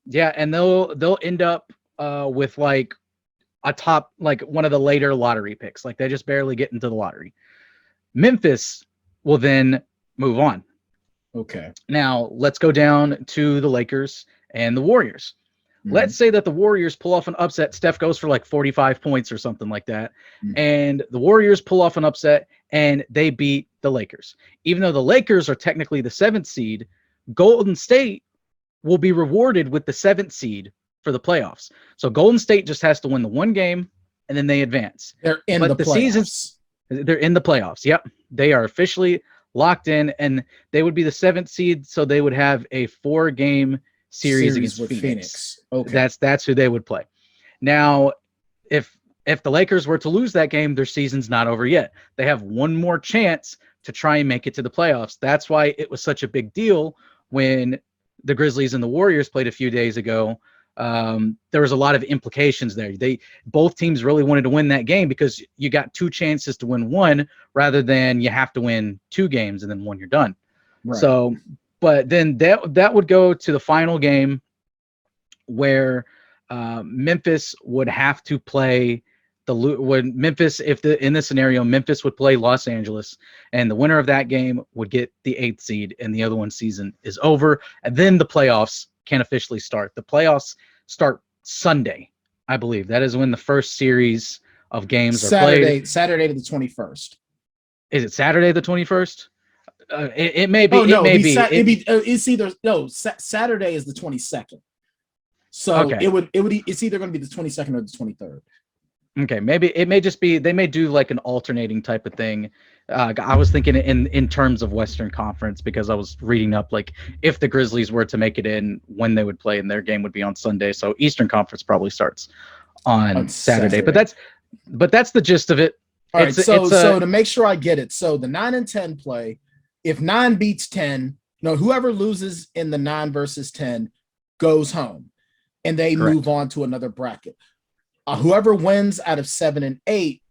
Yeah, and they'll end up with like a top, like one of the later lottery picks. Like they just barely get into the lottery. Memphis will then move on. Okay. Now let's go down to the Lakers and the Warriors. Let's say that the Warriors pull off an upset. Steph goes for like 45 points or something like that. And the Warriors pull off an upset and they beat the Lakers. Even though the Lakers are technically the 7th seed, Golden State will be rewarded with the 7th seed for the playoffs. So Golden State just has to win the one game and then they advance. They're in the playoffs. They're in the playoffs. Yep. They are officially locked in and they would be the 7th seed. So they would have a 4-game series against with Phoenix. Okay. That's who they would play. Now, if the Lakers were to lose that game, their season's not over yet. They have one more chance to try and make it to the playoffs. That's why it was such a big deal when the Grizzlies and the Warriors played a few days ago. There was a lot of implications there. Both teams really wanted to win that game because you got 2 chances to win one rather than you have to win 2 games and then one you're done. Right. So, but then that would go to the final game where Memphis would have to play when Memphis, in this scenario, Memphis would play Los Angeles, and the winner of that game would get the 8th seed, and the other one's season is over, and then the playoffs can officially start. The playoffs start Sunday, I believe. That is when the first series of games are played. Saturday to the 21st. Is it Saturday the 21st? It may be. Oh no, it may be. It's either Saturday is the 22nd. So okay. It's either going to be the 22nd or the 23rd. Okay, maybe it may just be they may do like an alternating type of thing. I was thinking in terms of Western Conference because I was reading up like if the Grizzlies were to make it in, when they would play, and their game would be on Sunday. So Eastern Conference probably starts on Saturday. But that's the gist of it. All right. So to make sure I get it, so the 9 and 10 play. If 9 beats 10, whoever loses in the 9 versus 10 goes home, and they Correct. move on to another bracket. Whoever wins out of 7 and 8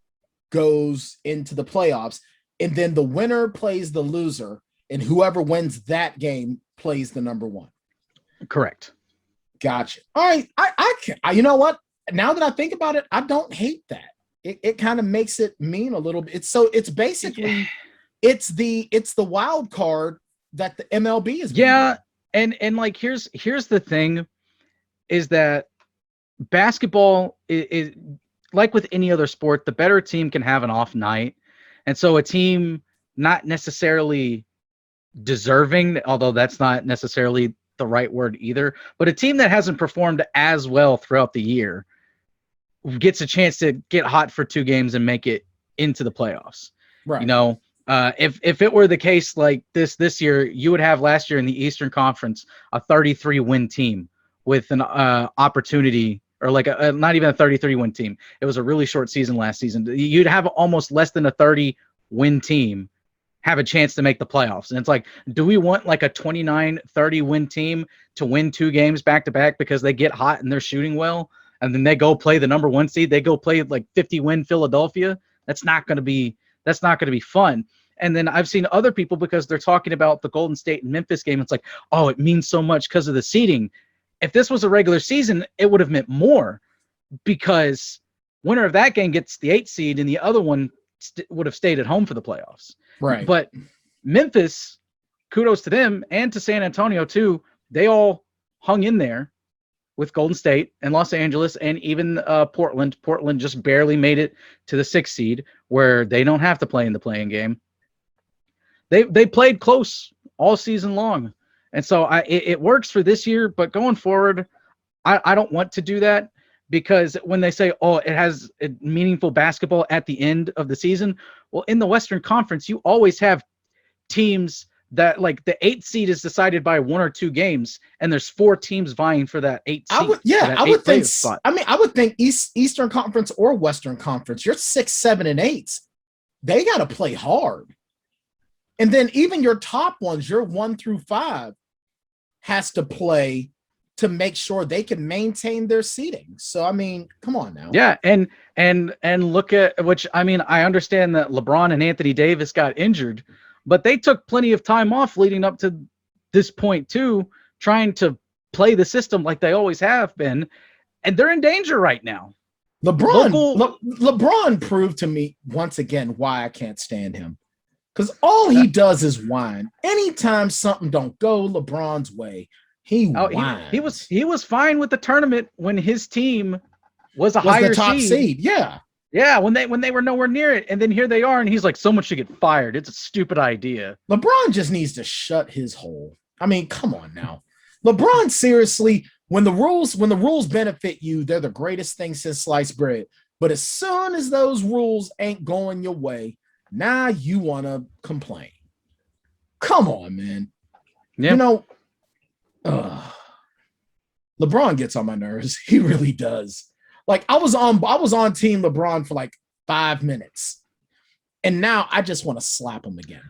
goes into the playoffs, and then the winner plays the loser, and whoever wins that game plays the number 1. Correct. Gotcha. All right. I can. You know what? Now that I think about it, I don't hate that. It kind of makes it mean a little bit. It's basically it's the wild card that the MLB is. Yeah, and like here's the thing, is that basketball is like with any other sport, the better team can have an off night. And so a team not necessarily deserving, although that's not necessarily the right word either, but a team that hasn't performed as well throughout the year gets a chance to get hot for 2 games and make it into the playoffs. Right. If it were the case like this year, you would have last year in the Eastern Conference a 33 win team with an opportunity, or like not even a 33 win team. It was a really short season last season. You'd have almost less than a 30 win team have a chance to make the playoffs. And it's like, do we want like a 29-30 win team to win 2 games back to back because they get hot and they're shooting well, and then they go play the number 1 seed? They go play like 50 win Philadelphia. That's not going to be fun. And then I've seen other people, because they're talking about the Golden State and Memphis game, it's like, oh, it means so much because of the seeding. If this was a regular season, it would have meant more, because winner of that game gets the 8th seed and the other one would have stayed at home for the playoffs. Right. But Memphis, kudos to them, and to San Antonio too. They all hung in there with Golden State and Los Angeles, and even Portland. Portland just barely made it to the 6th seed, where they don't have to play in the play-in game. They played close all season long. And so it works for this year, but going forward, I don't want to do that, because when they say, oh, it has a meaningful basketball at the end of the season, well, in the Western Conference, you always have teams that, like, the 8th seed is decided by 1 or 2 games, and there's 4 teams vying for that 8th seed. I would think spot. I would think Eastern Conference or Western Conference, your 6, 7, and 8s, they got to play hard. And then even your top ones, your 1 through 5, has to play to make sure they can maintain their seeding. So, I mean, come on now. Yeah, and look at, which, I mean, I understand that LeBron and Anthony Davis got injured, but they took plenty of time off leading up to this point too, trying to play the system like they always have been, and they're in danger right now. LeBron proved to me once again why I can't stand him. Because all he does is whine. Anytime something don't go LeBron's way, he whines. He was fine with the tournament when his team was higher the top seed. Yeah. Yeah, when they were nowhere near it. And then here they are, and he's like, someone should get fired. It's a stupid idea. LeBron just needs to shut his hole. I mean, come on now. LeBron, seriously, when the rules benefit you, they're the greatest thing since sliced bread. But as soon as those rules ain't going your way, now you want to complain. Come on, man. Yeah. LeBron gets on my nerves. He really does. Like, I was on team LeBron for like 5 minutes, and now I just want to slap him again.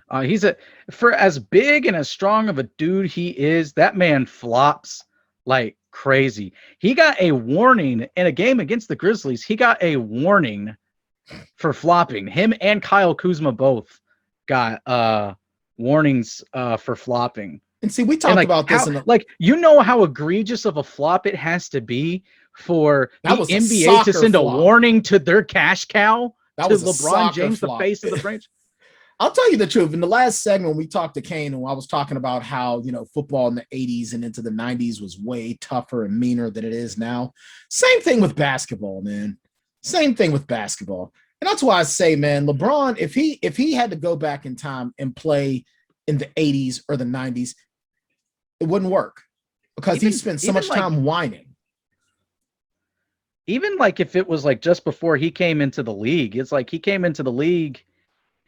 For as big and as strong of a dude he is, that man flops like crazy. He got a warning in a game against the Grizzlies. He got a warning for flopping. Him and Kyle Kuzma both got warnings for flopping. And see, we talked about this how egregious of a flop it has to be for the NBA to send a warning to their cash cow, to LeBron James, the face of the franchise. I'll tell you the truth. In the last segment, we talked to Kane, and I was talking about how, football in the 80s and into the 90s was way tougher and meaner than it is now. Same thing with basketball, man. Same thing with basketball. And that's why I say, man, LeBron, if he had to go back in time and play in the 80s or the 90s, it wouldn't work because he spent so much time whining. Even like if it was like just before he came into the league, it's like he came into the league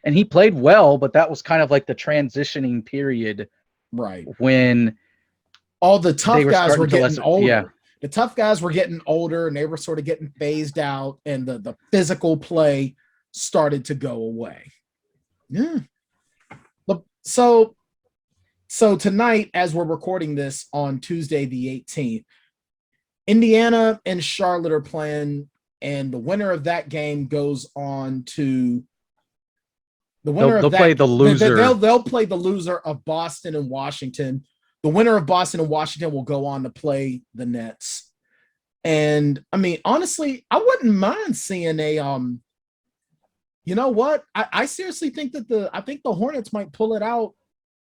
and he played well, but that was kind of like the transitioning period, right? When all the tough guys were getting older. Yeah. The tough guys were getting older and they were sort of getting phased out, and the physical play started to go away. Yeah. So tonight, as we're recording this on Tuesday, the 18th, Indiana and Charlotte are playing, and the winner of that game goes on to they'll play the loser. They'll play the loser of Boston and Washington. The winner of Boston and Washington will go on to play the Nets. And I mean, honestly, I wouldn't mind seeing a you know what? I seriously think that the Hornets might pull it out,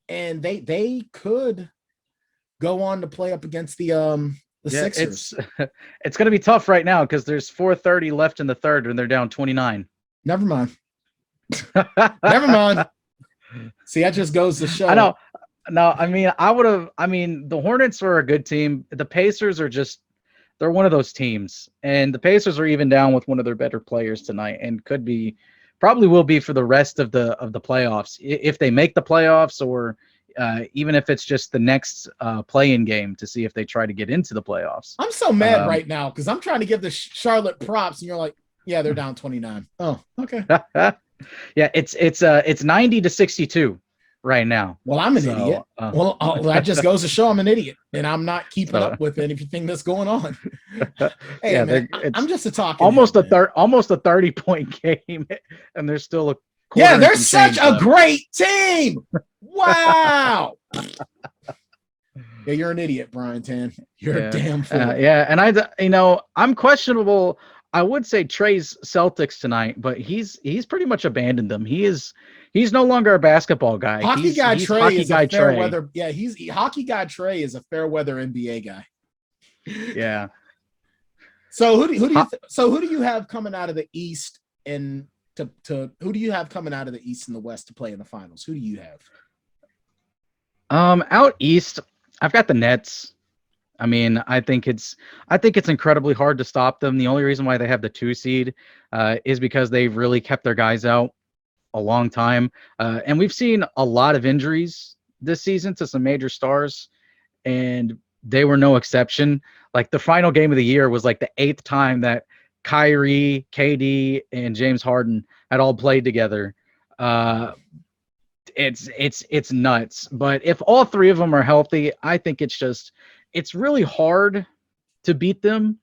and they could go on to play up against the Sixers. It's going to be tough right now because there's 4:30 left in the third and they're down 29. Never mind. Never mind. See, that just goes to show. I know. No, I mean, the Hornets are a good team. The Pacers are they're one of those teams. And the Pacers are even down with one of their better players tonight and probably will be for the rest of the playoffs. If they make the playoffs, or even if it's just the next play-in game to see if they try to get into the playoffs. I'm so mad right now because I'm trying to give the Charlotte props, and you're like, yeah, they're down 29. Oh, okay. Yeah, it's 90-62 right now. Well, I'm an idiot. That just goes to show I'm an idiot, and I'm not keeping up with anything that's going on. Hey, yeah, man, I'm just a talking. Almost a 30-point game, and there's still a. Yeah, they're such a great team. Wow. Yeah, you're an idiot, Brian Tann. You're a damn fool. Yeah, and I'm questionable. I would say Trey's Celtics tonight, but he's pretty much abandoned them. He's no longer a basketball guy. Hockey guy Trey is a fair weather. Yeah, hockey guy Trey is a fair weather NBA guy. Yeah. So who do you have coming out of the East, and who do you have coming out of the East and the West to play in the finals? Who do you have? Out East, I've got the Nets. I mean, I think it's incredibly hard to stop them. The only reason why they have the 2 seed is because they've really kept their guys out a long time. And we've seen a lot of injuries this season to some major stars, and they were no exception. Like the final game of the year was like the 8th time that Kyrie, KD, and James Harden had all played together. It's nuts. But if all 3 of them are healthy, I think it's really hard to beat them.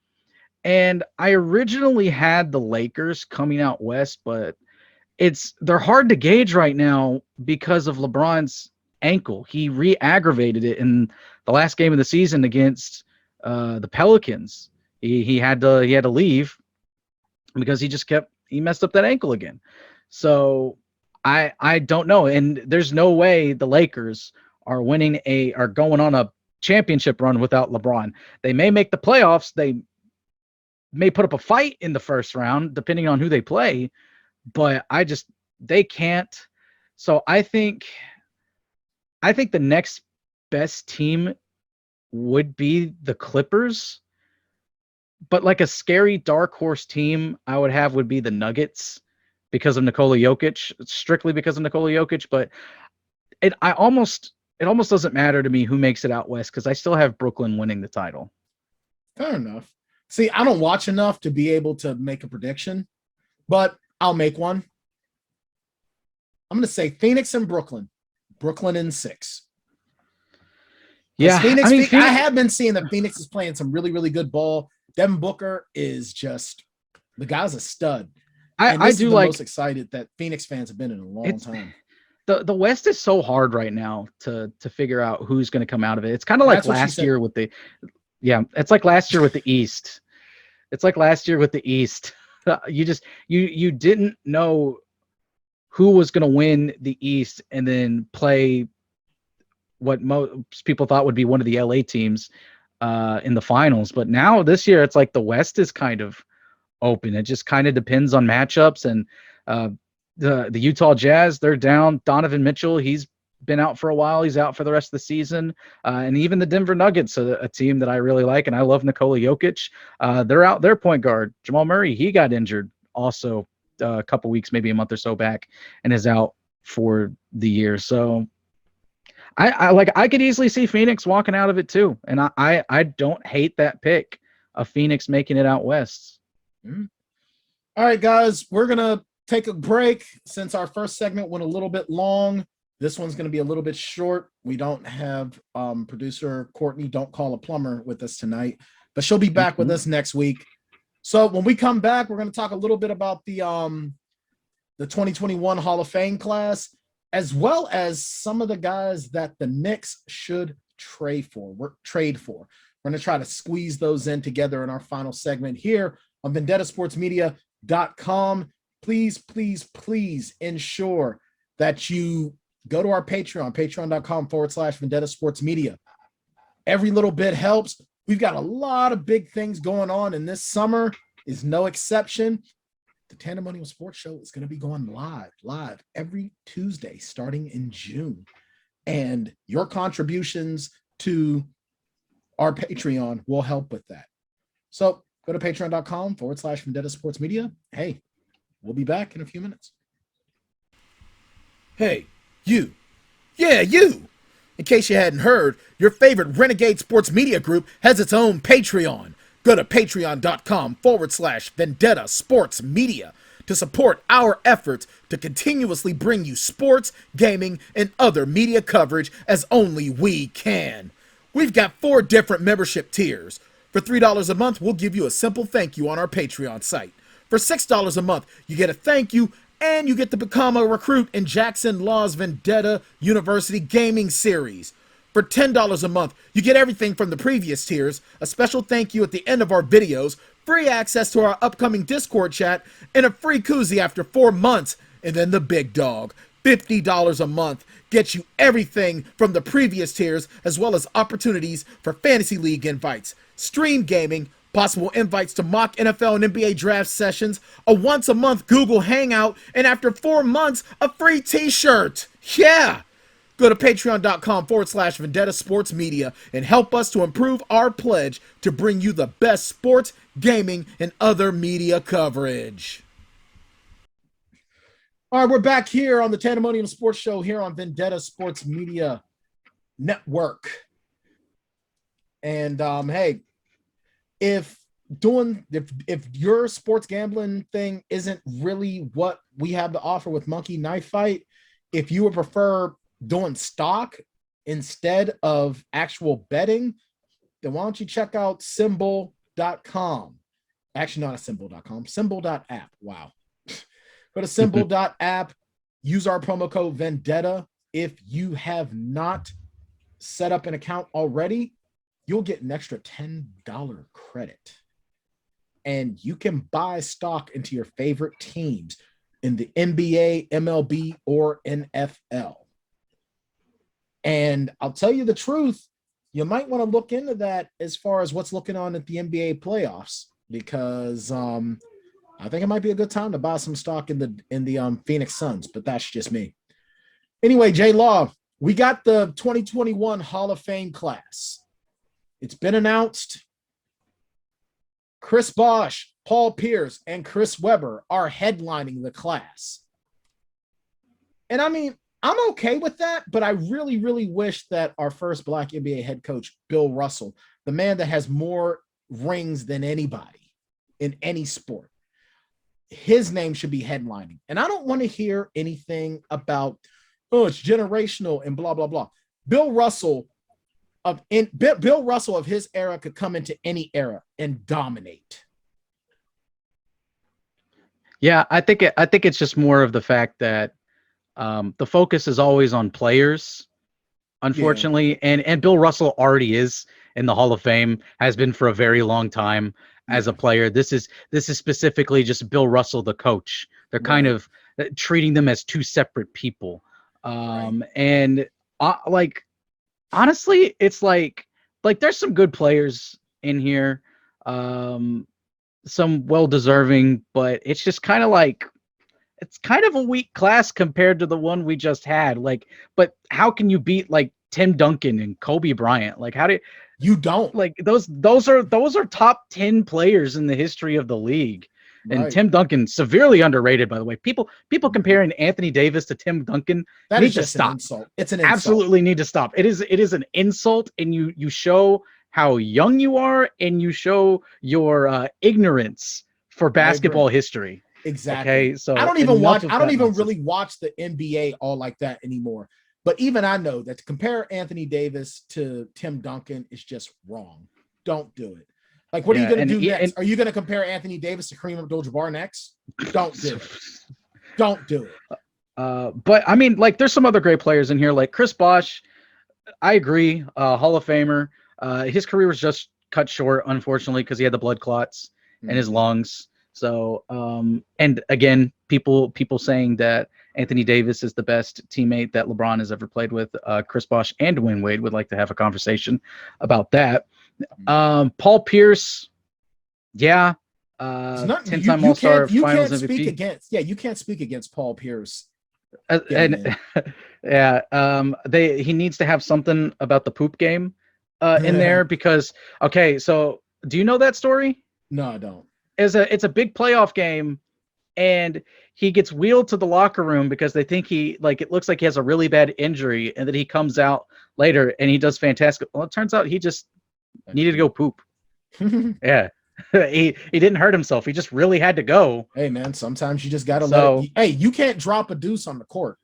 And I originally had the Lakers coming out west, but they're hard to gauge right now because of LeBron's ankle. He re-aggravated it in the last game of the season against the Pelicans. He had to leave because he messed up that ankle again. So I don't know. And there's no way the Lakers are going on a championship run without LeBron. They may make the playoffs. They may put up a fight in the first round, depending on who they play, but they can't. So I think the next best team would be the Clippers, but like a scary dark horse team I would be the Nuggets because of Nikola Jokic, strictly because of Nikola Jokic. But it almost doesn't matter to me who makes it out west because I still have Brooklyn winning the title. Fair enough. See, I don't watch enough to be able to make a prediction, but I'll make one. I'm going to say Phoenix and Brooklyn. Brooklyn in 6. Yeah, I have been seeing that Phoenix is playing some really, really good ball. Devin Booker is just the guy's a stud. I do the like most excited that Phoenix fans have been in a long time. the West is so hard right now to figure out who's going to come out of it. It's kind of like That's what she last said. year with the it's like last year with the East. It's like last year with the East. You didn't know who was going to win the East and then play what most people thought would be one of the LA teams in the finals. But now this year, it's like the West is kind of open. It just kind of depends on matchups. And the Utah Jazz, they're down Donovan Mitchell. He's been out for a while. He's out for the rest of the season. And even the Denver Nuggets, a team that I really like, and I love Nikola Jokic. They're out their point guard, Jamal Murray. He got injured also a couple weeks, maybe a month or so back, and is out for the year. So I could easily see Phoenix walking out of it too. And I don't hate that pick of Phoenix making it out west. Mm-hmm. All right, guys, we're going to take a break since our first segment went a little bit long. This one's going to be a little bit short. We don't have producer Courtney, Don't Call a Plumber, with us tonight, but she'll be back with us next week. So when we come back, we're going to talk a little bit about the 2021 Hall of Fame class, as well as some of the guys that the Knicks should trade for. We're going to try to squeeze those in together in our final segment here on vendettasportsmedia.com. Please ensure that you go to our Patreon, patreon.com/vendettasportsmedia. Every little bit helps. We've got a lot of big things going on, and this summer is no exception. The Tanndemonium Sports Show is going to be going live every Tuesday starting in June. And your contributions to our Patreon will help with that. So go to patreon.com/vendettasportsmedia. Hey, we'll be back in a few minutes. Hey, you. Yeah, you. In case you hadn't heard, your favorite Renegade Sports Media Group has its own Patreon. Go to patreon.com/Vendetta Sports Media to support our efforts to continuously bring you sports, gaming, and other media coverage as only we can. We've got 4 different membership tiers. For $3 a month, we'll give you a simple thank you on our Patreon site. For $6 a month, you get a thank you, and you get to become a recruit in Jackson Law's Vendetta University Gaming Series. For $10 a month, you get everything from the previous tiers, a special thank you at the end of our videos, free access to our upcoming Discord chat, and a free koozie after 4 months. And then the big dog, $50 a month, gets you everything from the previous tiers, as well as opportunities for Fantasy League invites, stream gaming, possible invites to mock NFL and NBA draft sessions, a once-a-month Google Hangout, and after 4 months, a free t-shirt. Yeah! Go to patreon.com/Vendetta Sports Media and help us to improve our pledge to bring you the best sports, gaming, and other media coverage. All right, we're back here on the Tanndemonium Sports Show here on Vendetta Sports Media Network. And hey, if your sports gambling thing isn't really what we have to offer with Monkey Knife Fight, if you would prefer doing stock instead of actual betting, then why don't you check out symbol.com. Actually, not a symbol.com, symbol.app. Wow. Go to symbol.app, use our promo code Vendetta. If you have not set up an account already, you'll get an extra $10 credit. And you can buy stock into your favorite teams in the NBA, MLB, or NFL. And I'll tell you the truth, you might want to look into that as far as what's looking on at the NBA playoffs, because I think it might be a good time to buy some stock in the Phoenix Suns, but that's just me. Anyway, J Law, we got the 2021 Hall of Fame class. It's been announced. Chris Bosh, Paul Pierce, and Chris Webber are headlining the class. And I mean, I'm okay with that, but I really, really wish that our first Black NBA head coach, Bill Russell, the man that has more rings than anybody in any sport, his name should be headlining. And I don't want to hear anything about, oh, it's generational and blah, blah, blah. Bill Russell of his era could come into any era and dominate. Yeah, I think it's just more of the fact that The focus is always on players, unfortunately, and Bill Russell already is in the Hall of Fame, has been for a very long time as a player. This is specifically just Bill Russell, the coach. They're kind of treating them as two separate people. And like, honestly, it's like there's some good players in here, some well-deserving, but it's just kind of like, it's kind of a weak class compared to the one we just had. Like, but how can you beat like Tim Duncan and Kobe Bryant? Like, how do you don't like those are top 10 players in the history of the league. And Tim Duncan, severely underrated, by the way. People comparing Anthony Davis to Tim Duncan, that need is to just stop. an insult. It's an insult. Absolutely need to stop. It is an insult, and you show how young you are, and you show your ignorance for basketball history. Exactly. Okay, so I don't even really watch the NBA all like that anymore. But even I know that to compare Anthony Davis to Tim Duncan is just wrong. Don't do it. Like, what are you going to do next? Are you going to compare Anthony Davis to Kareem Abdul-Jabbar next? Don't do it. Don't do it. But I mean, like, there's some other great players in here, like Chris Bosh. I agree, Hall of Famer. His career was just cut short, unfortunately, because he had the blood clots in his lungs. So, and again, people saying that Anthony Davis is the best teammate that LeBron has ever played with. Chris Bosh and Dwayne Wade would like to have a conversation about that. Paul Pierce, 10-time All-Star Finals MVP. You can't speak against Paul Pierce. He needs to have something about the poop game in there, because so do you know that story? No, I don't. It's a big playoff game, and he gets wheeled to the locker room because they think it looks like he has a really bad injury, and then he comes out later and he does fantastic. Well, it turns out he just needed to go poop. Yeah. He didn't hurt himself. He just really had to go. Hey man, sometimes you just gotta let it. Hey, you can't drop a deuce on the court.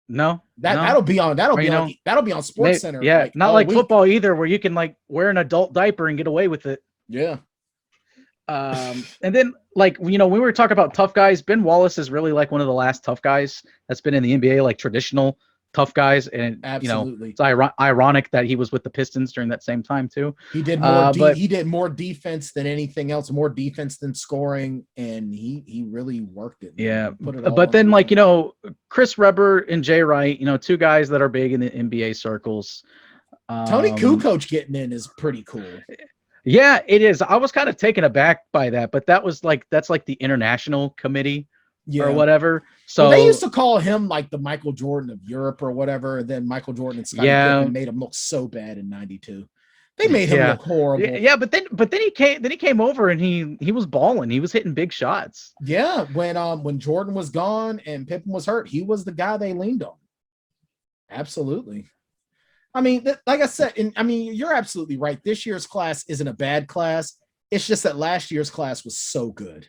That'll be on Sports Center. Yeah, not like football either, where you can like wear an adult diaper and get away with it. Yeah. And then, like, when we were talking about tough guys, Ben Wallace is really like one of the last tough guys that's been in the NBA, like traditional tough guys. And absolutely, it's ironic that he was with the Pistons during that same time too. He did more. He did more defense than anything else, more defense than scoring, and he really worked it. Yeah, but then Chris Webber and Jay Wright, two guys that are big in the NBA circles. Tony Kukoc getting in is pretty cool. Yeah, it is. I was kind of taken aback by that, but that's like the international committee or whatever. So they used to call him like the Michael Jordan of Europe or whatever. And then Michael Jordan and Scottie Pippen made him look so bad in '92. They made him look horrible. Yeah, but then he came over and he was balling. He was hitting big shots. Yeah, when Jordan was gone and Pippen was hurt, he was the guy they leaned on. Absolutely. I mean, like I said, you're absolutely right. This year's class isn't a bad class. It's just that last year's class was so good.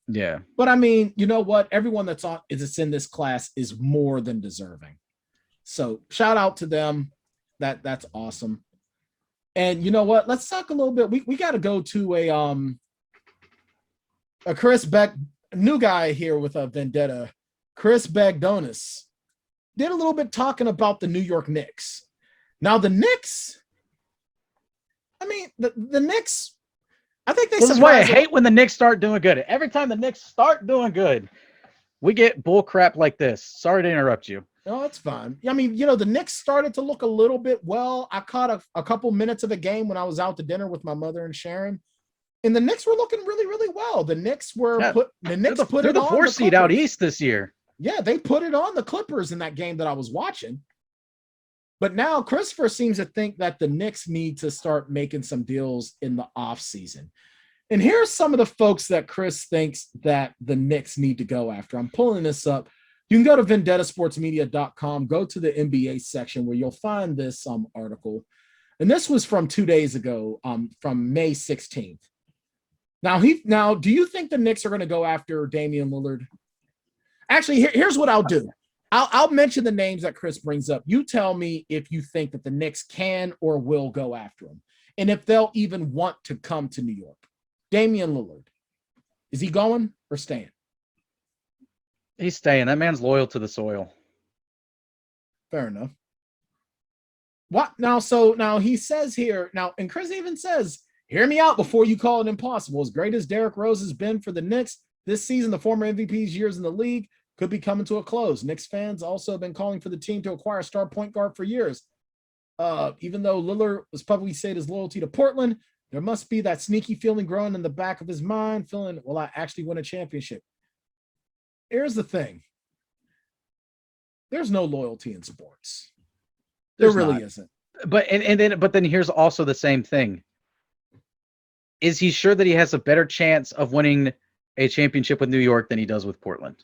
Yeah. But I mean, you know what? Everyone that's in this class is more than deserving. So shout out to them. That's awesome. And you know what? Let's talk a little bit. We got to go to a Chris Beck, new guy here with a Vendetta. Chris Bagdonis did a little bit talking about the New York Knicks. Now the Knicks, the Knicks, I think this is why I hate when the Knicks start doing good. Every time the Knicks start doing good, we get bull crap like this. Sorry to interrupt you. No, it's fine. I mean, the Knicks started to look a little bit well. I caught a couple minutes of a game when I was out to dinner with my mother and Sharon, and the Knicks were looking really, really well. The Knicks were they're the 4 seed out east this year. Yeah, they put it on the Clippers in that game that I was watching. But now Christopher seems to think that the Knicks need to start making some deals in the offseason. And here's some of the folks that Chris thinks that the Knicks need to go after. I'm pulling this up. You can go to vendettasportsmedia.com, go to the NBA section where you'll find this article. And this was from 2 days ago, from May 16th. Now, do you think the Knicks are going to go after Damian Lillard? Actually, here's what I'll do. I'll mention the names that Chris brings up. You tell me if you think that the Knicks can or will go after him, and if they'll even want to come to New York. Damian Lillard, is he going or staying? He's staying. That man's loyal to the soil. Fair enough. What now? So now he says here now, and Chris even says, "Hear me out before you call it impossible." As great as Derrick Rose has been for the Knicks this season, the former MVP's years in the league could be coming to a close. Knicks fans also have been calling for the team to acquire a star point guard for years. Even though Lillard was publicly stated his loyalty to Portland, there must be that sneaky feeling growing in the back of his mind, feeling, will I actually win a championship? Here's the thing. There's no loyalty in sports. There really isn't. But then here's also the same thing. Is he sure that he has a better chance of winning a championship with New York than he does with Portland?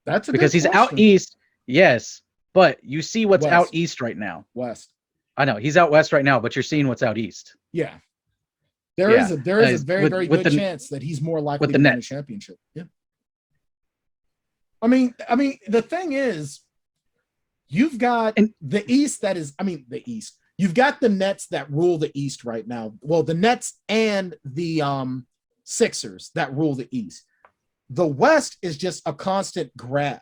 That's a because he's question. out east, yes, but you see what's West. out east right now. West. I know he's out west right now, but you're seeing what's out east. Yeah. There is a very good chance that he's more likely to win a championship. Yeah. I mean, the thing is, you've got the East the East. You've got the Nets that rule the East right now. Well, the Nets and the Sixers that rule the East. The West is just a constant grab.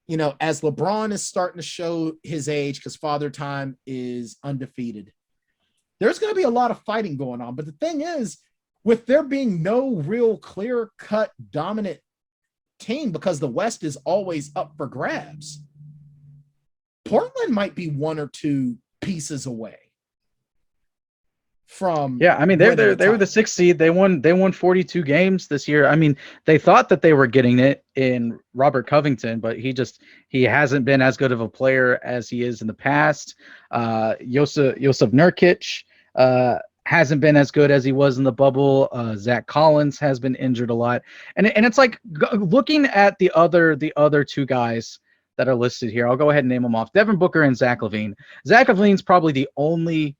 You know, as LeBron is starting to show his age because Father Time is undefeated, there's going to be a lot of fighting going on. But the thing is, with there being no real clear-cut dominant team because the West is always up for grabs, Portland might be one or two pieces away from. Yeah, I mean they were the sixth seed. They won 42 games this year. I mean, they thought that they were getting it in Robert Covington, but he hasn't been as good of a player as he is in the past. Josef Nurkic hasn't been as good as he was in the bubble. Zach Collins has been injured a lot, and it's like looking at the other two guys that are listed here. I'll go ahead and name them off: Devin Booker and Zach LaVine. Zach LaVine's probably the only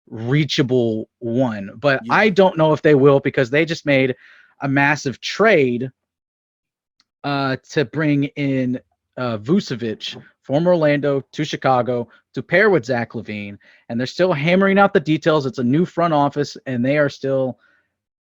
reachable one, but yeah. I don't know if they will because they just made a massive trade to bring in Vucevic from Orlando to Chicago to pair with Zach LaVine, and they're still hammering out the details. It's a new front office, and they are still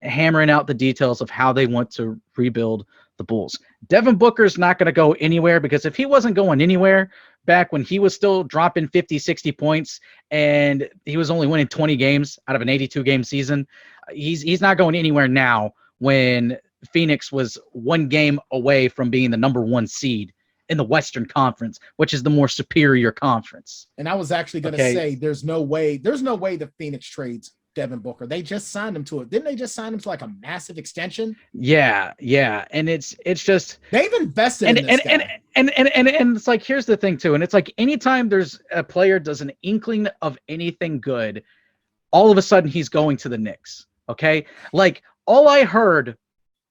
hammering out the details of how they want to rebuild the Bulls. Devin Booker's not going to go anywhere because if he wasn't going anywhere back when he was still dropping 50, 60 points and he was only winning 20 games out of an 82-game season, he's not going anywhere now when Phoenix was one game away from being the number one seed in the Western Conference, which is the more superior conference. And I was actually going to say there's no way the Phoenix trades Devin Booker. They just signed him to it. Didn't they just sign him to like a massive extension? Yeah. And it's just they've invested in this guy. And it's like, here's the thing too. And it's like anytime there's a player does an inkling of anything good, all of a sudden he's going to the Knicks. Okay. Like all I heard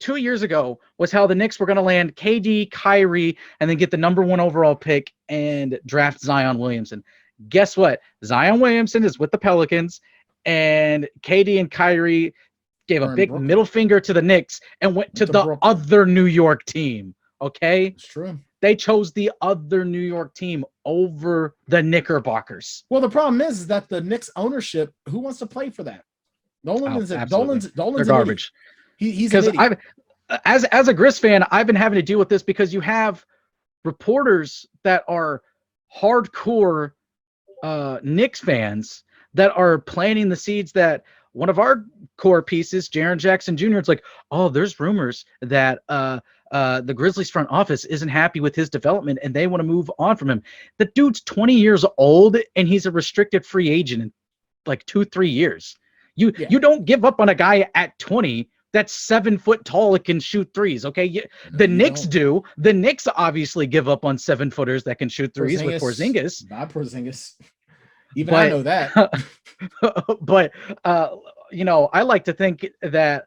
2 years ago was how the Knicks were going to land KD, Kyrie, and then get the number one overall pick and draft Zion Williamson. Guess what? Zion Williamson is with the Pelicans. And KD and Kyrie gave a big middle finger to the Knicks and went to the other New York team. Okay? It's true. They chose the other New York team over the Knickerbockers. Well, the problem is that the Knicks ownership, who wants to play for that? Dolan's They're garbage. He's an idiot. As a Grizz fan, I've been having to deal with this because you have reporters that are hardcore Knicks fans that are planting the seeds that one of our core pieces, Jaren Jackson Jr., it's like, oh, there's rumors that the Grizzlies front office isn't happy with his development and they want to move on from him. The dude's 20 years old and he's a restricted free agent in like 2-3 years. You don't give up on a guy at 20 that's 7 foot tall and can shoot threes. Okay. The Knicks do. The Knicks obviously give up on 7-footers that can shoot threes with Porzingis. Not Porzingis. I know that. But, I like to think that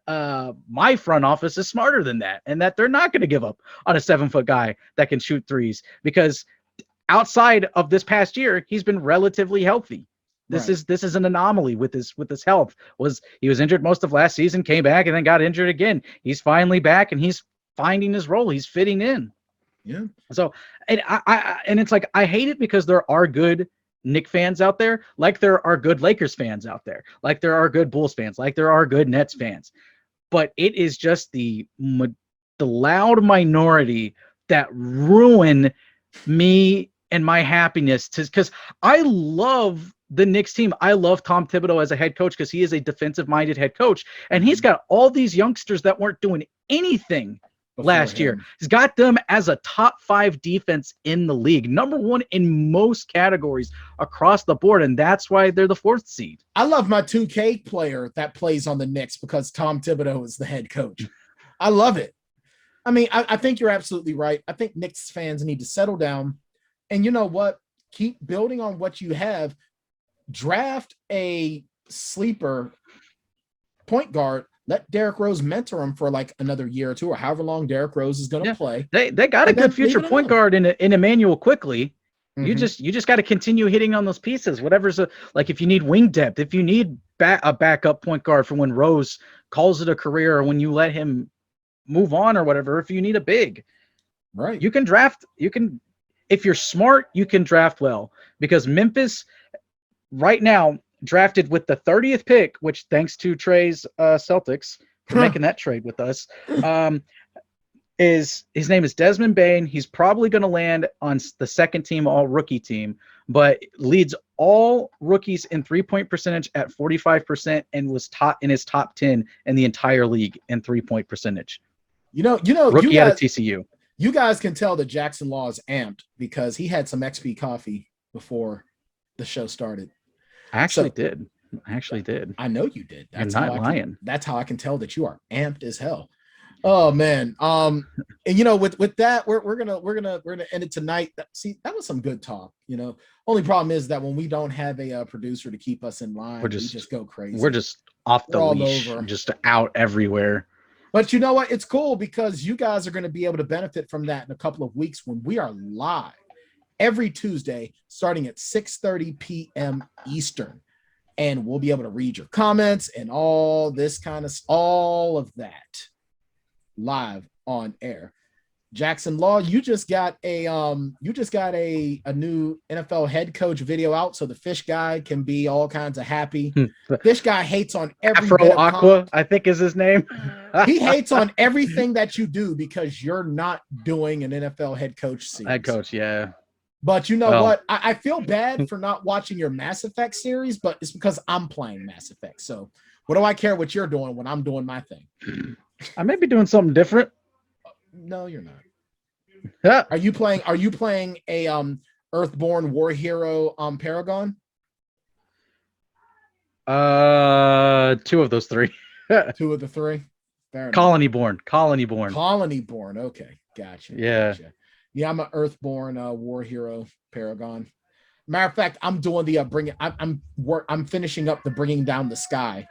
my front office is smarter than that and that they're not going to give up on a 7-foot guy that can shoot threes because outside of this past year, he's been relatively healthy. This is an anomaly with his health. He was injured most of last season, came back, and then got injured again. He's finally back, and he's finding his role. He's fitting in. Yeah. So, and it's like I hate it because there are good Knicks fans out there, like there are good Lakers fans out there, like there are good Bulls fans, like there are good Nets fans. But it is just the the loud minority that ruin me and my happiness, because I love the Knicks team. I love Tom Thibodeau as a head coach because he is a defensive-minded head coach, and he's got all these youngsters that weren't doing anything last year. He's got them as a top 5 defense in the league, number 1 in most categories across the board, and that's why they're the 4th seed. I love my 2K player that plays on the Knicks because Tom Thibodeau is the head coach. I love it. I mean, I think you're absolutely right. I think Knicks fans need to settle down, and you know what? Keep building on what you have. Draft a sleeper point guard. Let Derrick Rose mentor him for like another year or 2, or however long Derrick Rose is going to play. They got a good future point guard in Emmanuel Quickly. You just got to continue hitting on those pieces. Whatever's like, if you need wing depth, if you need a backup point guard for when Rose calls it a career, or when you let him move on or whatever, if you need a big, right, you can draft. You can, if you're smart, you can draft well, because Memphis right now drafted with the 30th pick, which thanks to Trey's Celtics for making that trade with us. His name is Desmond Bane. He's probably going to land on the second team all rookie team, but leads all rookies in 3-point percentage at 45%, and was top in his top 10 in the entire league in 3-point percentage. You know, rookie out of TCU. You guys can tell that Jackson Law is amped because he had some XP coffee before the show started. I actually did. I know you did. That's not lying. That's how I can tell that you are amped as hell. Oh man. And you know, with that, we're gonna end it tonight. See, that was some good talk. You know, only problem is that when we don't have a producer to keep us in line, we just go crazy. We're just off the leash, just out everywhere. But you know what? It's cool because you guys are going to be able to benefit from that in a couple of weeks when we are live every Tuesday starting at 6:30 p.m. Eastern. And we'll be able to read your comments and all of that live on air. Jackson Law, you just got a new NFL head coach video out, so the fish guy can be all kinds of happy. Fish guy hates on every Afro Aqua, I think is his name. He hates on everything that you do because you're not doing an NFL head coach series. Head coach, yeah. But you know what? I feel bad for not watching your Mass Effect series, but it's because I'm playing Mass Effect. So what do I care what you're doing when I'm doing my thing? I may be doing something different. No, you're not. Yeah. Are you playing a Earthborn War Hero Paragon? 2 of those 3. 2 of the 3. Fair Colony born. Okay, gotcha. Yeah. Gotcha. Yeah, I'm an Earthborn War Hero Paragon. Matter of fact, I'm doing the I'm finishing up the Bringing Down the Sky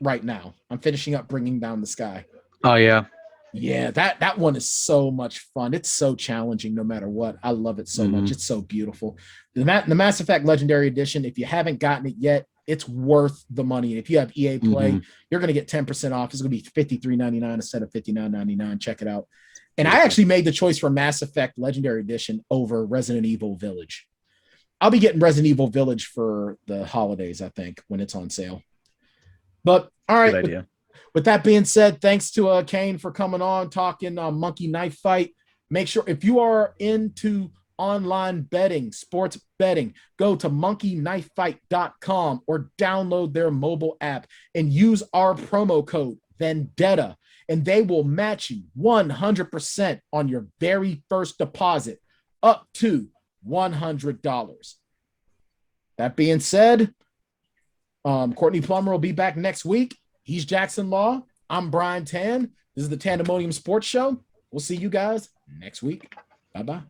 right now. I'm finishing up Bringing Down the Sky. Oh yeah. Yeah, that one is so much fun. It's so challenging no matter what. I love it so much. It's so beautiful. The Mass Effect Legendary Edition, if you haven't gotten it yet, it's worth the money. If you have EA Play, you're going to get 10% off. It's going to be $53.99 instead of $59.99. Check it out. And I actually made the choice for Mass Effect Legendary Edition over Resident Evil Village. I'll be getting Resident Evil Village for the holidays, I think, when it's on sale. But all right. Good idea. With that being said, thanks to Kane for coming on, talking Monkey Knife Fight. Make sure if you are into online betting, sports betting, go to monkeyknifefight.com or download their mobile app and use our promo code Vendetta, and they will match you 100% on your very first deposit up to $100. That being said, Courtney Plummer will be back next week. He's Jackson Law. I'm Brian Tann. This is the Tanndemonium Sports Show. We'll see you guys next week. Bye-bye.